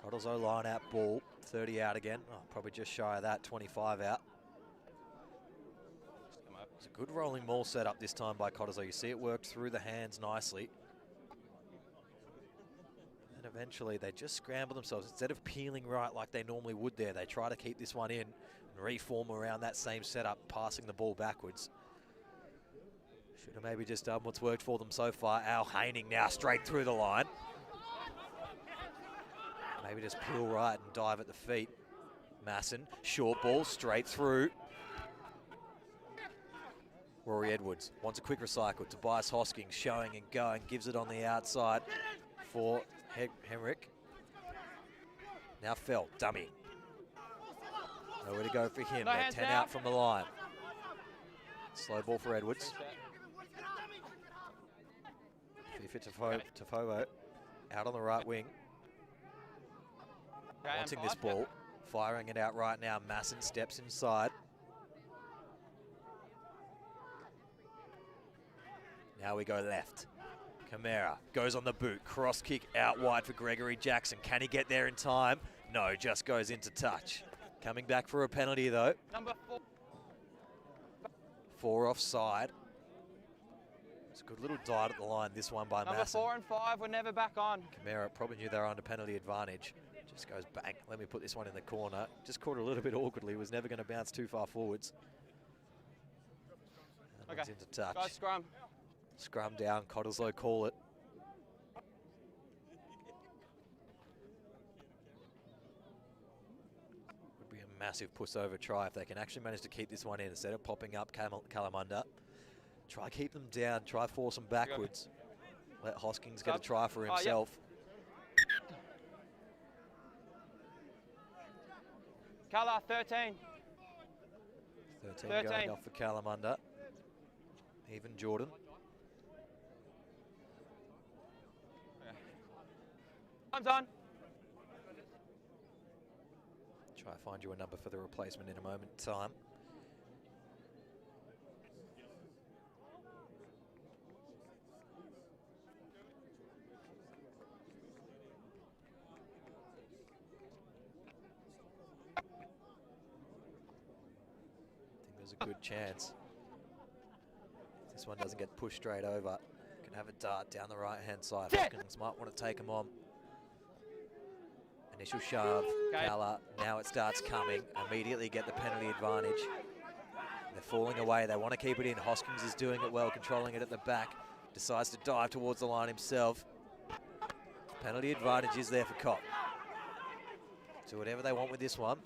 Cottesloe line out ball, 30 out again. Oh, probably just shy of that, 25 out. It's a good rolling maul setup this time by Cottesloe. You see it worked through the hands nicely. And eventually they just scramble themselves. Instead of peeling right like they normally would there, they try to keep this one in and reform around that same setup, passing the ball backwards. Should have maybe just done what's worked for them so far. Al Haining now straight through the line. Maybe just peel right and dive at the feet. Masson, short ball, straight through. Rory Edwards wants a quick recycle. Tobias Hosking showing and going, gives it on the outside for Henrik. Now Fell, dummy. Nowhere to go for him. They're 10 out from the line. Slow ball for Edwards. Fifa Tafovo out on the right wing. Wanting this ball, firing it out right now. Masson steps inside. Now we go left. Camara goes on the boot. Cross kick out wide for Gregory Jackson. Can he get there in time? No, just goes into touch. Coming back for a penalty though. Number 4. 4 offside. It's a good little dart at the line, this one by Masson. Number 4 and 5 were never back on. Camara probably knew they were under penalty advantage. Just goes bang. Let me put this one in the corner. Just caught it a little bit awkwardly. Was never going to bounce too far forwards. And okay. Into touch. Guys, scrum. Scrum down. Cottesloe call it. Would be a massive push-over try if they can actually manage to keep this one in instead of popping up Kalamunda. Try keep them down. Try force them backwards. Let Hoskins get a try for himself. Yep. Kala, 13. 13 going off for Kalamunda. Even Jordan. Time's on. Try to find you a number for the replacement in a moment in time. A good chance. If this one doesn't get pushed straight over, can have a dart down the right hand side. Hoskins might want to take him on. Initial shove, Gala, now it starts coming. Immediately get the penalty advantage. They're falling away, they want to keep it in. Hoskins is doing it well, controlling it at the back. Decides to dive towards the line himself. Penalty advantage is there for Cott. Do whatever they want with this one.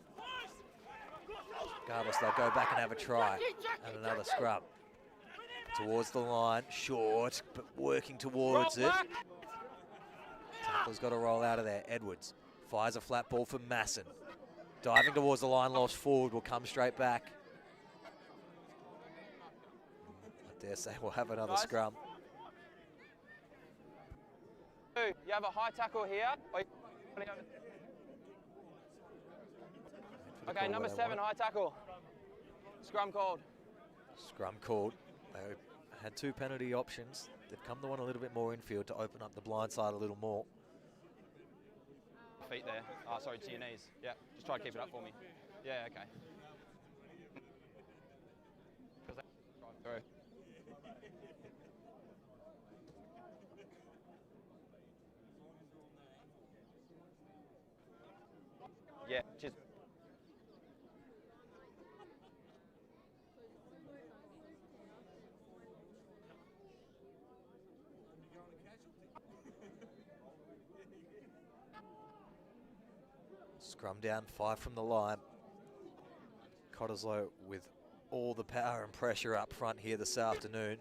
Regardless, they'll go back and have a try. And another scrum. Towards the line, short, but working towards it. Tackler's got to roll out of there. Edwards fires a flat ball for Masson. Diving towards the line, lost forward, will come straight back. dare say we'll have another Guys. scrum. You have a high tackle here. Okay, number 7, high tackle. Scrum called. Scrum called. They had 2 penalty options. They've come to one a little bit more infield to open up the blind side a little more. Feet there. Oh, sorry, to your knees. Yeah, just try to keep it up for me. Yeah, okay. Through. Yeah, cheers. Scrum down 5 from the line. Cottesloe with all the power and pressure up front here this afternoon.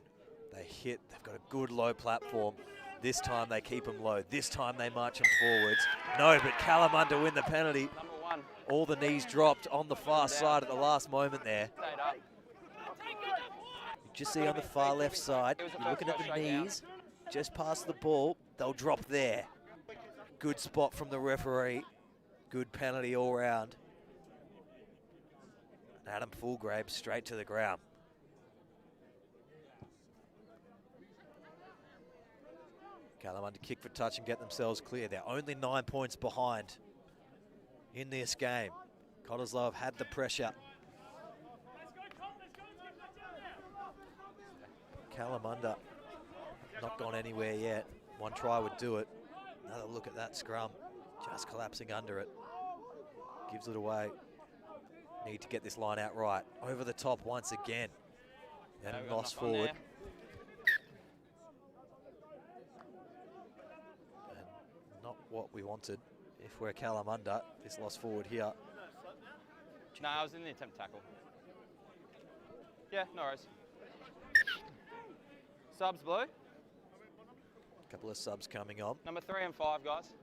They've got a good low platform. This time they keep them low. This time they march them forwards. No, but Kalamunda win the penalty. Number 1. All the knees dropped on the far side at the last moment there. Stayed up. You just see on the far left side, you're looking at the knees, just past the ball, they'll drop there. Good spot from the referee. Good penalty all round. Adam Fulgrave straight to the ground. Kalamunda kick for touch and get themselves clear. They're only 9 points behind in this game. Cottesloe have had the pressure. Kalamunda not gone anywhere yet. 1 try would do it. Another look at that scrum. Just collapsing under it. Gives it away. Need to get this line out right. Over the top once again. And loss forward. And not what we wanted. If we're Kalamunda, this loss forward here. No, I was in the attempt tackle. Yeah, no worries. Subs, Blue. Couple of subs coming on. Number 3 and 5, guys.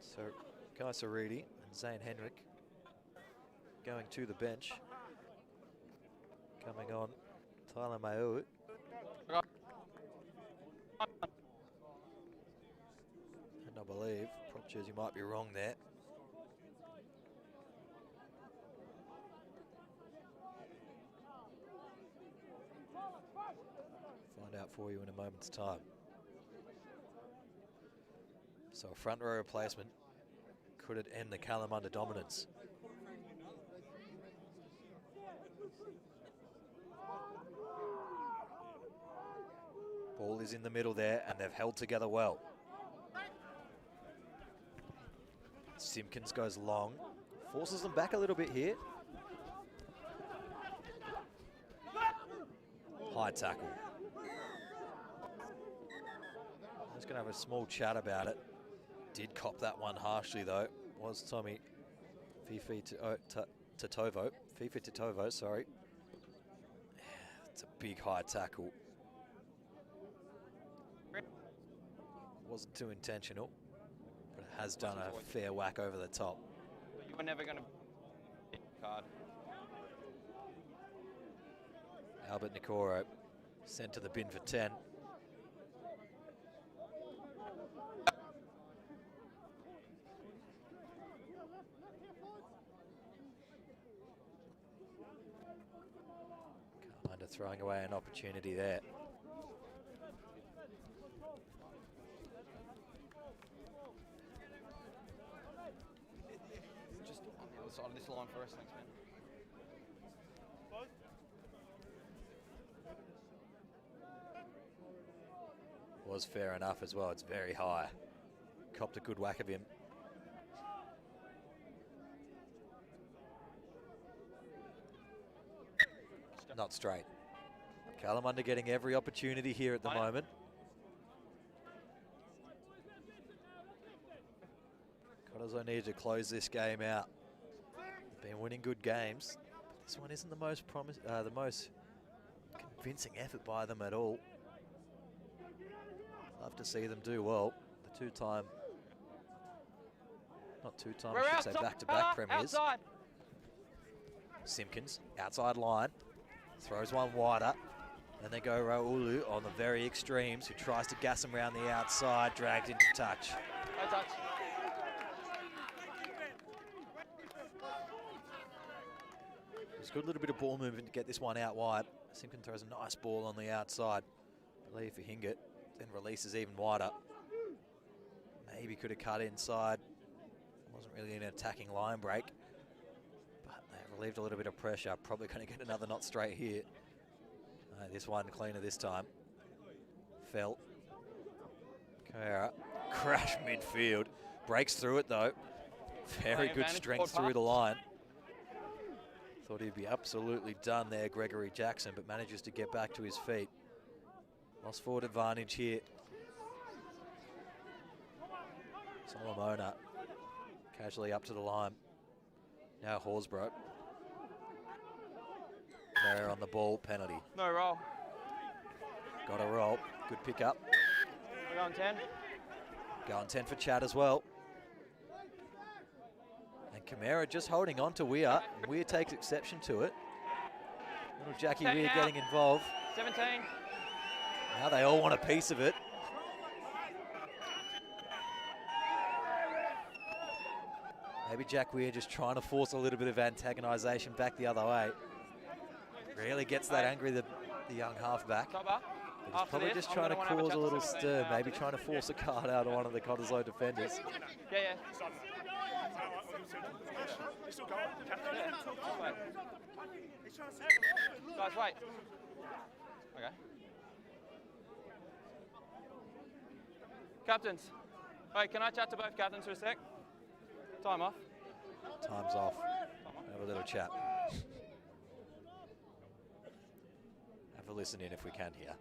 So, Guy Saridi and Zane Henrik going to the bench. Coming on, Tyler Maeu. And I believe, prop jersey might be wrong there. Find out for you in a moment's time. So a front row replacement. Could it end the Kalamunda dominance? Ball is in the middle there, and they've held together well. Simpkins goes long, forces them back a little bit here. High tackle. I'm just going to have a small chat about it. Did cop that one harshly though. Was Tommy Fifi Tovo, sorry. It's a big high tackle. Wasn't too intentional, but it has done a fair whack over the top. But you were never going to card. Albert Nicoro sent to the bin for 10. Kalamunda throwing away an opportunity there. Just on the other side of this line for us, thanks, man. Was fair enough as well. It's very high. Copped a good whack of him. Not straight. Kalamunda getting every opportunity here at the moment. Cottesloe needed to close this game out. Been winning good games. But this one isn't the most convincing effort by them at all. Love to see them do well. The two-time Not two-time, We're I should outside. say back-to-back premiers. Outside. Simpkins, outside line, throws one wider. Then they go Raulu on the very extremes, who tries to gas him around the outside, dragged into touch. No touch. It's a good little bit of ball movement to get this one out wide. Simpkin throws a nice ball on the outside. Believe for Hingett, then releases even wider. Maybe could have cut inside. Wasn't really an attacking line break, but they relieved a little bit of pressure. Probably going to get another not straight here. This one cleaner this time. Fell. Kara, crash midfield. Breaks through it though. Very good strength through the line. Thought he'd be absolutely done there, Gregory Jackson, but manages to get back to his feet. Lost forward advantage here. Solomona casually up to the line. Now Horsbrook. There on the ball, penalty. No roll. Got a roll. Good pick up. We're going 10. Going 10 for Chad as well. And Camara just holding on to Weir. Weir takes exception to it. Little Jackie Weir getting involved. 17. Now they all want a piece of it. Maybe Jack Weir just trying to force a little bit of antagonisation back the other way. Really gets that angry, the young halfback. But he's probably just trying to cause a little stir, maybe trying to force a card out of one of the Cottesloe defenders. Yeah. Guys, wait. Okay. Captains. Wait, can I chat to both captains for a sec? Time off. Time's off. Have a little chat. Have a listen in if we can here.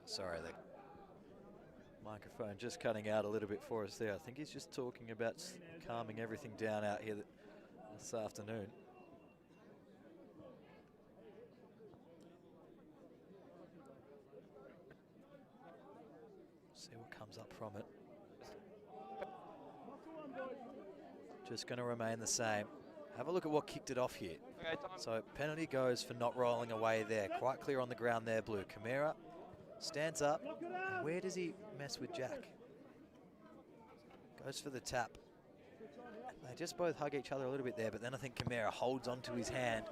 Sorry, the microphone just cutting out a little bit for us there. I think he's just talking about calming everything down out here this afternoon. See what comes up from it. Just going to remain the same. Have a look at what kicked it off here. Okay, so penalty goes for not rolling away there. Quite clear on the ground there, Blue. Camara stands up. And where does he mess with Jack? Goes for the tap. They just both hug each other a little bit there, but then I think Camara holds onto his hand.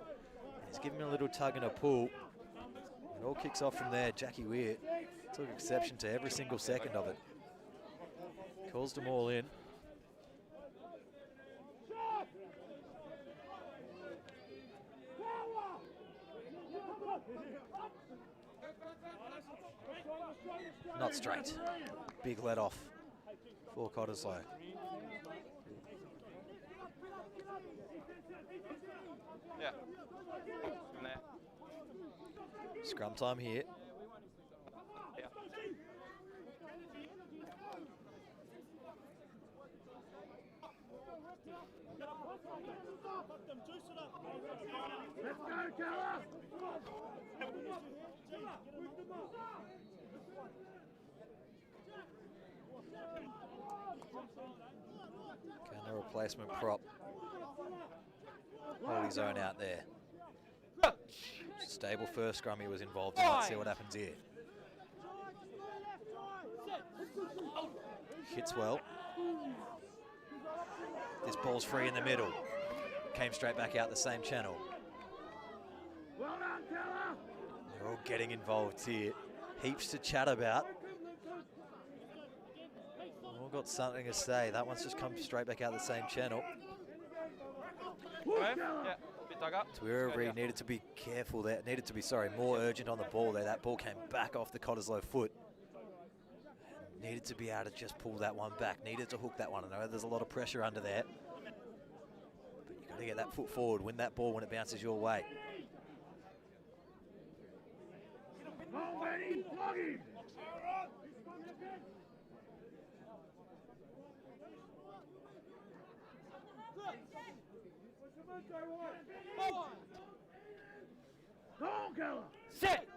And he's giving him a little tug and a pull. It all kicks off from there. Jackie Weir took exception to every single second of it. Calls them all in. Not straight. Big let off for Cottesloe. Yeah. From there. Scrum time here. Yeah. Let's go, Keller! Can the replacement prop hold his own out there? Stable first scrum he was involved in. Let's see what happens here. Hits well. This ball's free in the middle. Came straight back out the same channel. They're all getting involved here. Heaps to chat about. All got something to say. That one's just come straight back out the same channel. Yeah, bit dug up. Tuiriri needed to be careful there. Needed to be, more urgent on the ball there. That ball came back off the Cottesloe foot. Needed to be able to just pull that one back. Needed to hook that one. I know there's a lot of pressure under there. But you've got to get that foot forward. Win that ball when it bounces your way. Sit.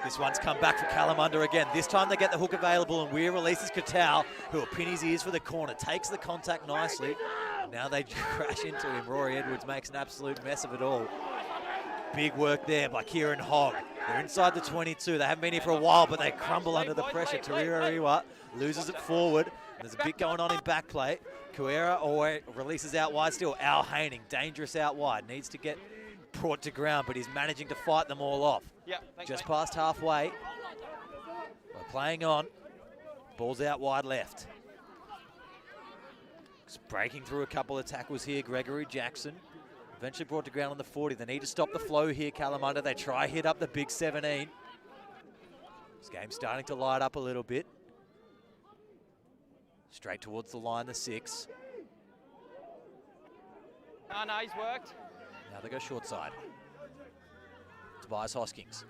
This one's come back for Kalamunda again. This time they get the hook available and Weir releases Katal, who will pin his ears for the corner. Takes the contact nicely. Now they crash into him. Rory Edwards makes an absolute mess of it all. Big work there by Kieran Hogg. They're inside the 22. They haven't been here for a while, but they crumble under the pressure. Tarira Iwa loses it forward. There's a bit going on in back play. Kuera releases out wide still. Al Haining, dangerous out wide. Needs to get brought to ground, but he's managing to fight them all off. Yeah, thanks, Just mate. past halfway. We're playing on. Ball's out wide left. Just breaking through a couple of tackles here. Gregory Jackson. Eventually brought to ground on the 40. They need to stop the flow here, Kalamunda. They try hit up the big 17. This game's starting to light up a little bit. Straight towards the line, the 6. No, he's worked. Now they go short side. Tobias Hoskins.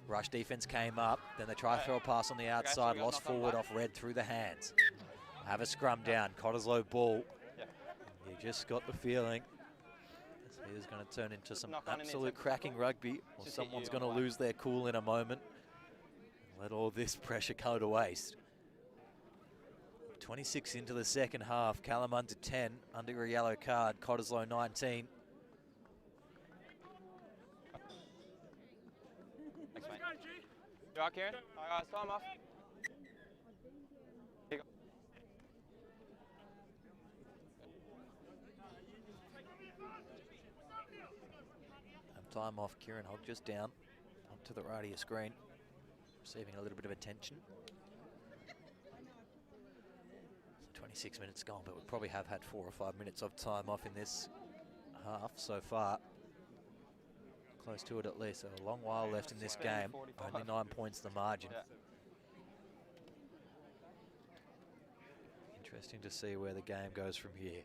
Rush defense came up. Then they try to throw a pass on the outside. we got Lost knock on forward back. off Red through the hands. Have a scrum down. Cottesloe ball. Yeah. You just got the feeling this is going to turn into some Knock on in absolute it. cracking rugby. Or Just hit someone's you going on to the line. lose their cool in a moment. Let all this pressure go to waste. 26 into the second half. Kalamunda 10 under a yellow card. Cottesloe 19. Thanks, mate. You all right, Kieran? All right, guys, time off. Here you go. Have time off. Kieran Hogg just down onto the right of your screen, receiving a little bit of attention. 26 minutes gone, but we probably have had 4 or 5 minutes of time off in this half so far. Close to it at least. So a long while left in this game. 45. Only 9 points the margin. Yeah. Interesting to see where the game goes from here.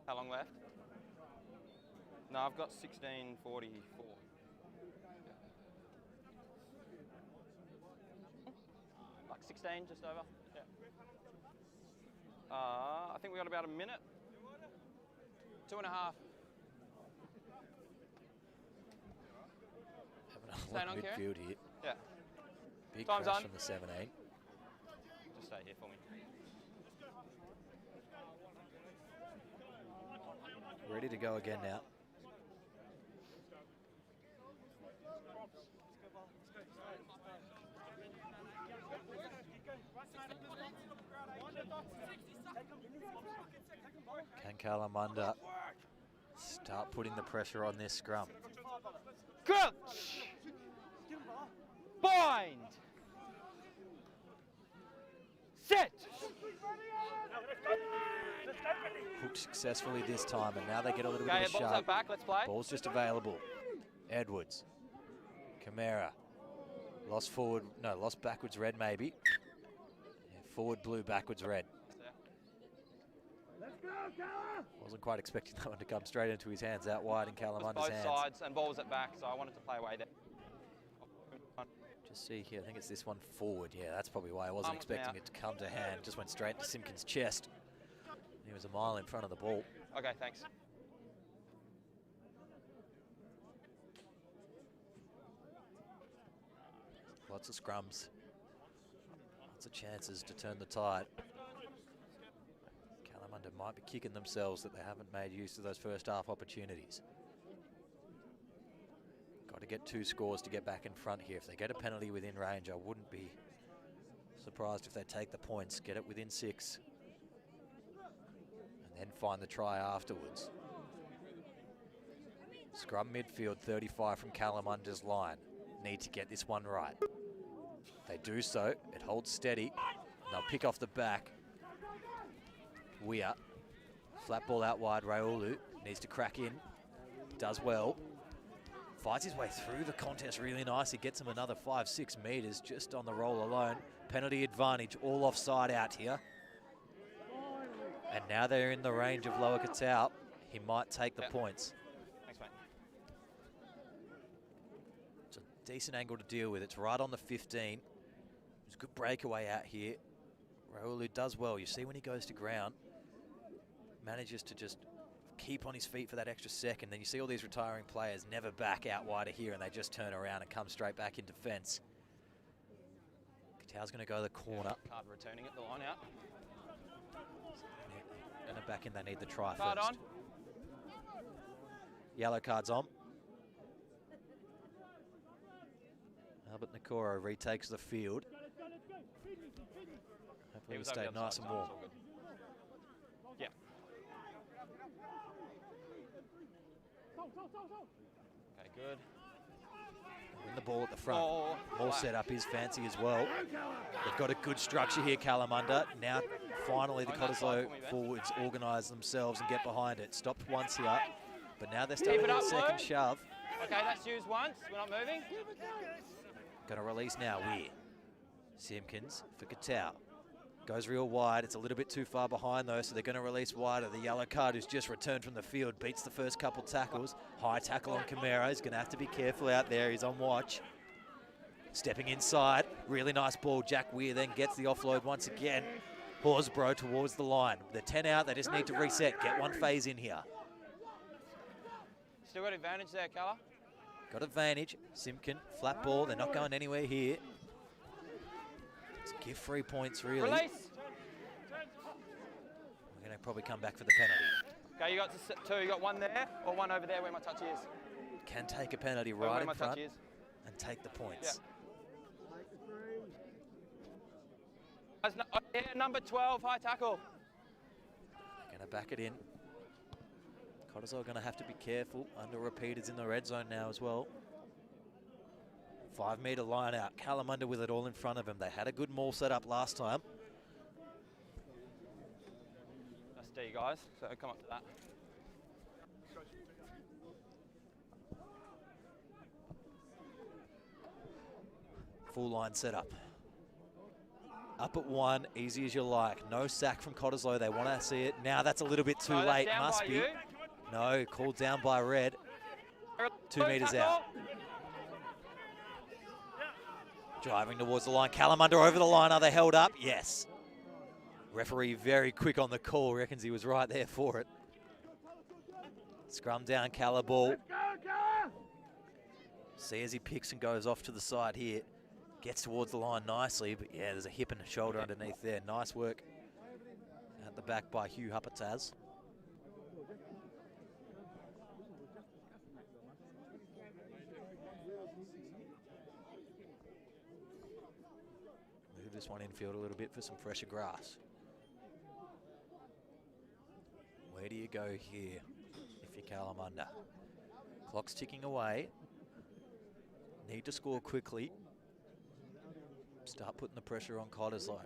How long left? No, I've got 16:44. Like 16, just over. Yeah. I think we got about a minute. 2.5. Having a Staying look on, Kieran? midfield here. Yeah. Big Time's crash on. from the 17. Just stay here for me. Ready to go again now. Can Kalamunda start putting the pressure on this scrum? Crouch! Bind! Set! Hooked successfully this time, and now they get a little Okay, bit of balls sharp. out back, let's play. Ball's just available. Edwards. Camara. Lost forward, no, lost backwards red maybe. Yeah, forward blue, backwards red. Wasn't quite expecting that one to come straight into his hands, out wide in It was Kalamunda's both hands. sides and ball was at back, so I wanted to play away there. Just see here, I think it's this one forward. Yeah, that's probably why I wasn't Arm was expecting out. it to come to hand. Just went straight to Simpkins' chest. He was a mile in front of the ball. Okay, thanks. Lots of scrums. Lots of chances to turn the tide. Kalamunda might be kicking themselves that they haven't made use of those first half opportunities. Got to get 2 scores to get back in front here. If they get a penalty within range, I wouldn't be surprised if they take the points, get it within 6, and then find the try afterwards. Scrum midfield, 35 from Kalamunda's line. Need to get this one right. They do so. It holds steady. They'll pick off the back. Weir. Flat ball out wide. Raulu needs to crack in. Does well. Fights his way through the contest really nicely. Gets him another 5-6 metres just on the roll alone. Penalty advantage. All offside out here. And now they're in the range of Lower Katal. He might take the points. Thanks, mate. decent angle to deal with. It's right on the 15. There's a good breakaway out here. Raulu does well. You see when he goes to ground, manages to just keep on his feet for that extra second. Then you see all these retiring players never back out wider here, and they just turn around and come straight back in defence. Katau's going to go to the corner. Card returning it, the line out. And back in, they need the try Card first. on. Yellow card's on. Albert Nakoro retakes the field. Hopefully we stay nice and warm. Yeah. Okay, good. Win the ball at the front. Oh, Ball setup is fancy as well. They've got a good structure here, Kalamunda. Now, finally, the Cottesloe forwards organise themselves and get behind it. Stopped once here, but now they're starting a second shove. Okay, that's used once. We're not moving. Going to release now, Weir. Simpkins for Katau. Goes real wide. It's a little bit too far behind, though, so they're going to release wider. The yellow card, who's just returned from the field, beats the first couple tackles. High tackle on Camaro. He's going to have to be careful out there. He's on watch. Stepping inside. Really nice ball. Jack Weir then gets the offload once again. Horsbrough towards the line. They're 10 out. They just need to reset. Get one phase in here. Still got advantage there, Calla. Got advantage. Simpkin, flat ball. They're not going anywhere here. Let's give 3 points, really. Release. We're going to probably come back for the penalty. Okay, you got two. You got one there or one over there where my touch is. Can take a penalty Where right my in front touch is. and take the points. Yeah. Number 12, high tackle. Going to back it in. Cottesloe are going to have to be careful. Under repeaters in the red zone now as well. 5 metre line out. Kalamunda with it all in front of him. They had a good maul set up last time. That's D, guys. So come up to that. Full line set up. Up at 1, easy as you like. No sack from Cottesloe. They want to see it. Now that's a little bit too late. Must be. You. No, called down by red. 2 metres out. Driving towards the line. Kalamunda over the line. Are they held up? Yes. Referee very quick on the call. Reckons he was right there for it. Scrum down, Calaball. See as he picks and goes off to the side here. Gets towards the line nicely, but yeah, there's a hip and a shoulder underneath there. Nice work at the back by Hugh Huppertaz. Move this one infield a little bit for some fresher grass. Where do you go here if you're Kalamunda? Clock's ticking away. Need to score quickly. Start putting the pressure on Cottesloe.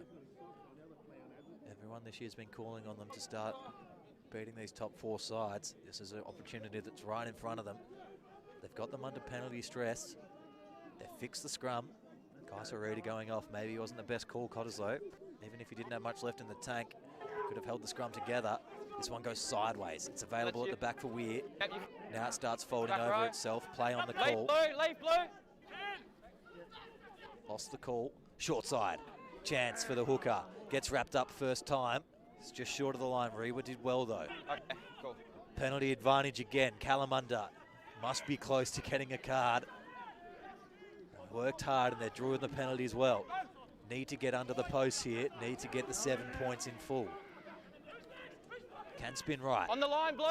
Everyone this year's been calling on them to start beating these top 4 sides. This is an opportunity that's right in front of them. They've got them under penalty stress. They've fixed the scrum. Guys are already going off. Maybe it wasn't the best call, Cottesloe. Even if he didn't have much left in the tank, could have held the scrum together. This one goes sideways. It's available at the back for Weir. Now it starts folding over itself. Play on the call. Leave blue. Lost the call. Short side. Chance for the hooker. Gets wrapped up first time. It's just short of the line. Rewa did well though. Okay, cool. Penalty advantage again. Kalamunda must be close to getting a card. They worked hard and they're drawing the penalty as well. Need to get under the post here. Need to get the 7 points in full. Can spin right. On the line, blue.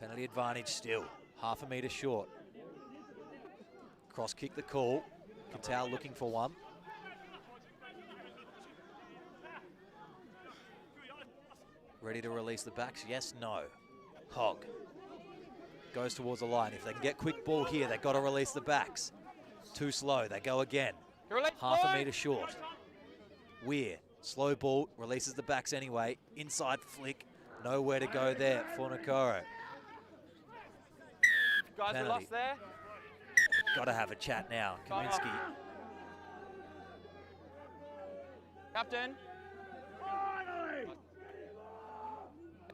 Penalty advantage still. Half a metre short. Cross kick the call. Katau looking for one. Ready to release the backs? Yes, no. Hogg goes towards the line. If they can get quick ball here, they've got to release the backs. Too slow. They go again. Half a metre short. Weir, slow ball, releases the backs anyway. Inside flick. Nowhere to go there for Nakoro. Guys, we lost there. Got to have a chat now. Kaminski. Captain.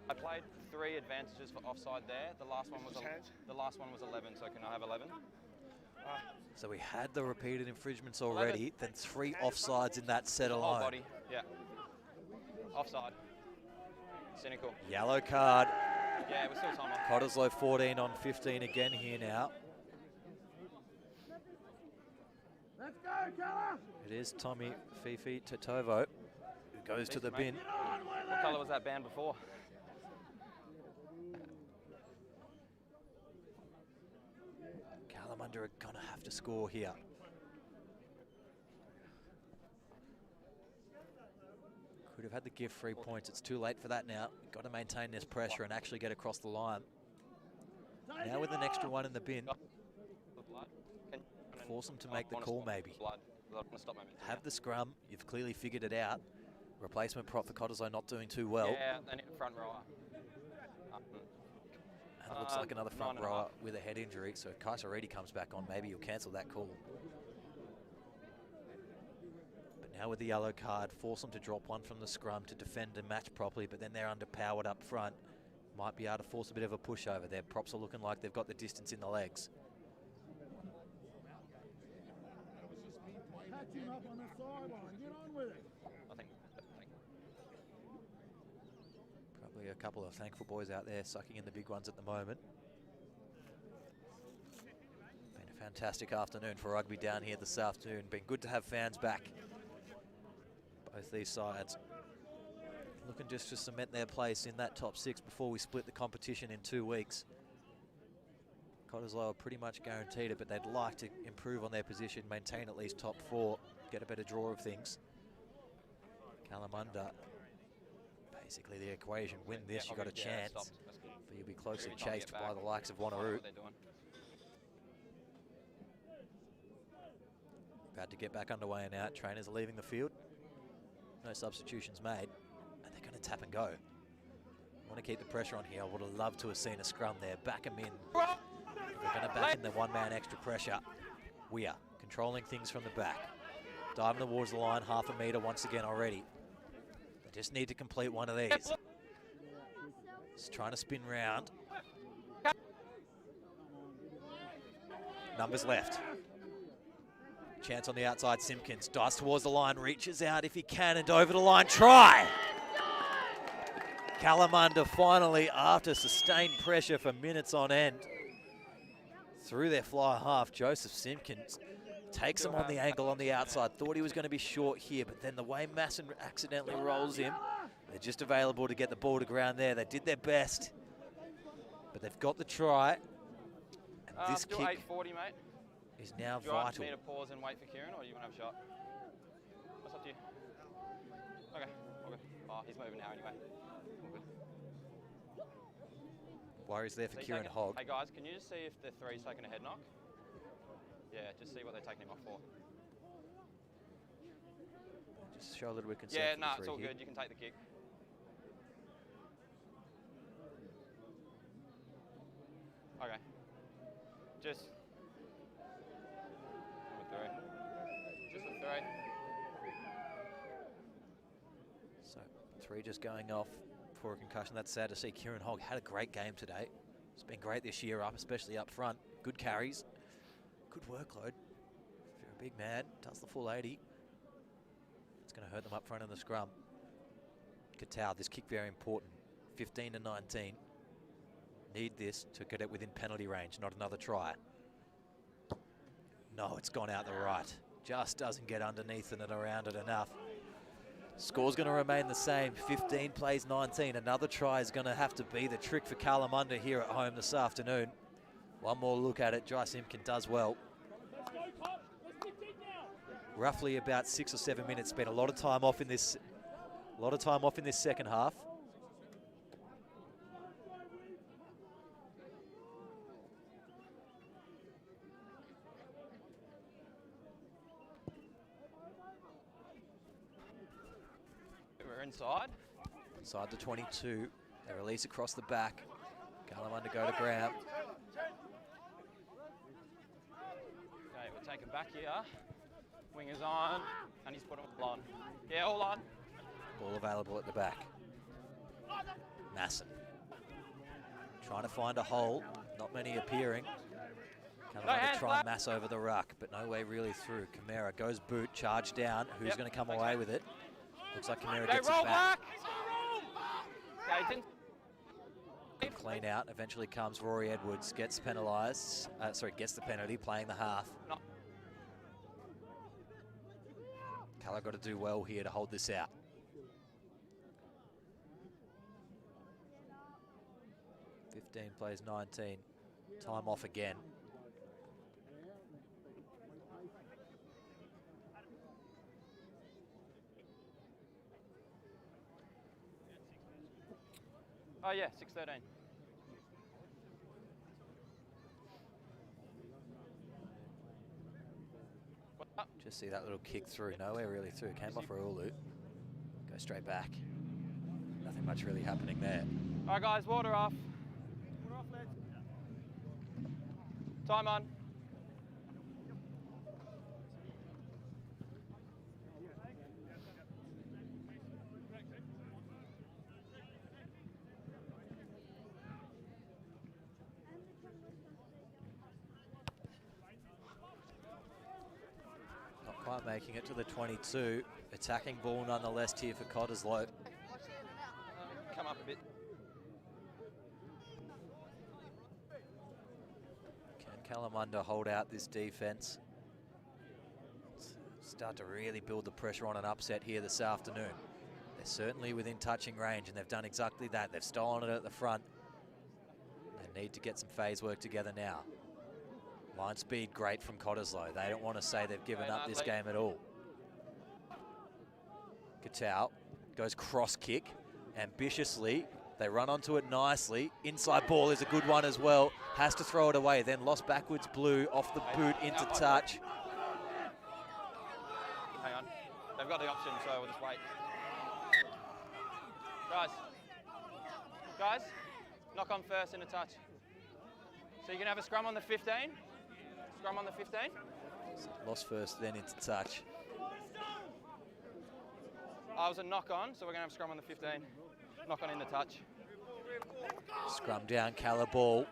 I played 3 advantages for offside there. The last one was 11. So can I have 11? So we had the repeated infringements already, then 3 offsides in that set Whole alone. body. Yeah. Offside. Cynical. Yellow card. Yeah, we're still time off. Cottesloe 14 on 15 again here now. Let's go, Kala! It is Tommy Fifi Tatovo who goes to the bin. What colour was that band before? Kalamunda are going to have to score here. Could have had the gift 3 points. It's too late for that now. Got to maintain this pressure and actually get across the line. Now with an extra 1 in the bin, force them to make the call maybe. Have the scrum. You've clearly figured it out. Replacement prop for Cottesloe not doing too well. Yeah, and front rower. And it looks like another front rower with a head injury. So if Kaiser already comes back on, maybe you'll cancel that call. But now with the yellow card, force them to drop 1 from the scrum to defend and match properly, but then they're underpowered up front. Might be able to force a bit of a push over. Their props are looking like they've got the distance in the legs. Catch him up on the sideline. Get on with it. I think. Probably a couple of thankful boys out there sucking in the big ones at the moment. Been a fantastic afternoon for rugby down here this afternoon. Been good to have fans back. Both these sides looking just to cement their place in that top 6 before we split the competition in 2 weeks. Cottesloe are pretty much guaranteed it, but they'd like to improve on their position, maintain at least top 4, get a better draw of things. Kalamunda, basically the equation, win this, you've got a chance, but you'll be closely chased by the likes of Wanneroo. About to get back underway and out, trainers are leaving the field. No substitutions made, and they're going to tap and go. Want to keep the pressure on here. I would have loved to have seen a scrum there. Back them in. They're going to back in the 1-man extra pressure. We are controlling things from the back. Diving towards the line, 1/2 metre once again already. They just need to complete one of these. Just trying to spin round. Numbers left. Chance on the outside, Simpkins dives towards the line, reaches out if he can and over the line, try! Kalamunda finally, after sustained pressure for minutes on end, through their fly half, Joseph Simpkins takes him on the angle on the outside. Thought he was going to be short here, but then the way Masson accidentally rolls him, they're just available to get the ball to ground there. They did their best, but they've got the try. And this kick 8:40, mate. is now Do you want vital. me to pause and wait for Kieran, or do you want to have a shot? What's up to you? Okay, all good. Oh, he's moving now anyway. All good. Worries there for So you Kieran taking- Hogg. Hey guys, can you just see if the 3's taking a head knock? Yeah, just see what they're taking him off for. Just show a little bit of concern Yeah, for no, the it's 3 all here. good. You can take the kick. Okay. Just with 3. Just with 3. So 3 just going off for a concussion. That's sad to see. Kieran Hogg had a great game today. It's been great this year up, especially up front. Good carries, good workload. If you're a big man, does the full 80. It's going to hurt them up front in the scrum. Katau, this kick very important. 15 to 19. Need this to get it within penalty range, not another try. No, it's gone out the right. Just doesn't get underneath and around it enough. Score's going to remain the same. 15 plays 19. Another try is going to have to be the trick for Kalamunda here at home this afternoon. One more look at it. Jai Simpkin does well. Roughly about 6 or 7 minutes. Spent a lot of time off in this. Second half. We're inside. Inside the 22. They release across the back. Kalamunda go to ground. Okay, we're taking back here. Wingers on, and he's put them all on. Yeah, all on. Ball available at the back. Masson trying to find a hole, not many appearing. Kalamunda try and mass over the ruck, but no way really through. Camara goes boot, charge down. Who's going to come away with it? Looks like Camara gets it back. Good clean out. Eventually comes Rory Edwards, gets penalised. Gets the penalty, playing the half. Kala got to do well here to hold this out. Plays 19. Time off again. Oh yeah, 6:13. Just see that little kick through. Nowhere really through. Came off Roulu. Go straight back. Nothing much really happening there. All right, guys, water off. Time on. Not quite making it to the 22. Attacking ball nonetheless here for Cottesloe. Come up a bit. Kalamunda hold out this defence. Start to really build the pressure on an upset here this afternoon. They're certainly within touching range, and they've done exactly that. They've stolen it at the front. They need to get some phase work together now. Line speed great from Cottesloe. They don't want to say they've given up this game at all. Katau goes cross kick ambitiously. They run onto it nicely. Inside ball is a good one as well. Has to throw it away. Then lost backwards blue off the boot into touch. Hang on. They've got the option, so we'll just wait. Guys, knock on first in a touch. So you can have a scrum on the 15. Scrum on the 15. Lost first, then into touch. I was a knock on, so we're going to have scrum on the 15. Knock on in the touch. Scrum down, Kala ball.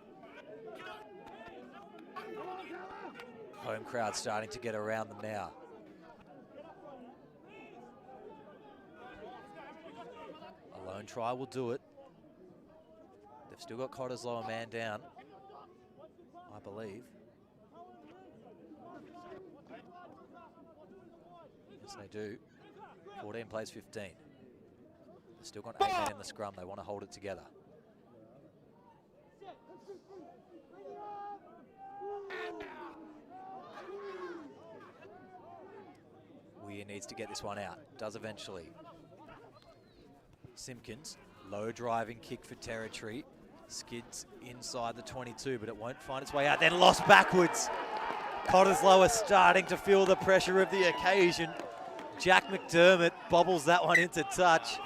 Home crowd starting to get around them now. A lone try will do it. They've still got Cottesloe a man down, I believe. Yes, they do. 14 plays 15. They've still got 8 men in the scrum. They want to hold it together. Weir needs to get this one out. Does eventually. Simpkins, low driving kick for territory. Skids inside the 22, but it won't find its way out. Then lost backwards. Cottesloe are starting to feel the pressure of the occasion. Jack McDermott bobbles that one into touch.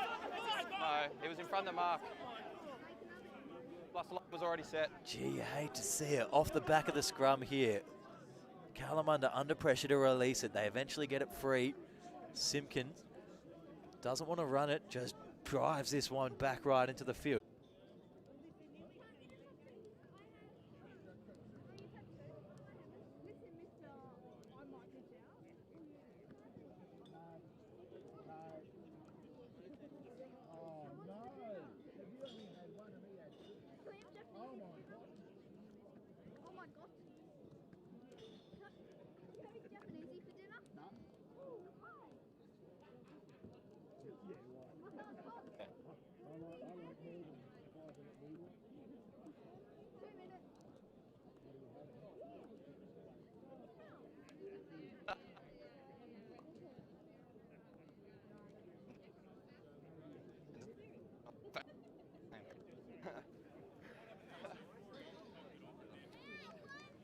No, he was in front of the mark. Plus the lock was already set. Gee, you hate to see it. Off the back of the scrum here. Kalamunda under pressure to release it. They eventually get it free. Simpkins doesn't want to run it, just drives this one back right into the field.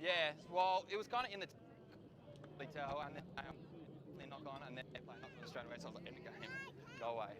Yeah, well, it was kind of in the tell, and then they knock on, and then they play knock on straight away, so I was like, end the game, go away.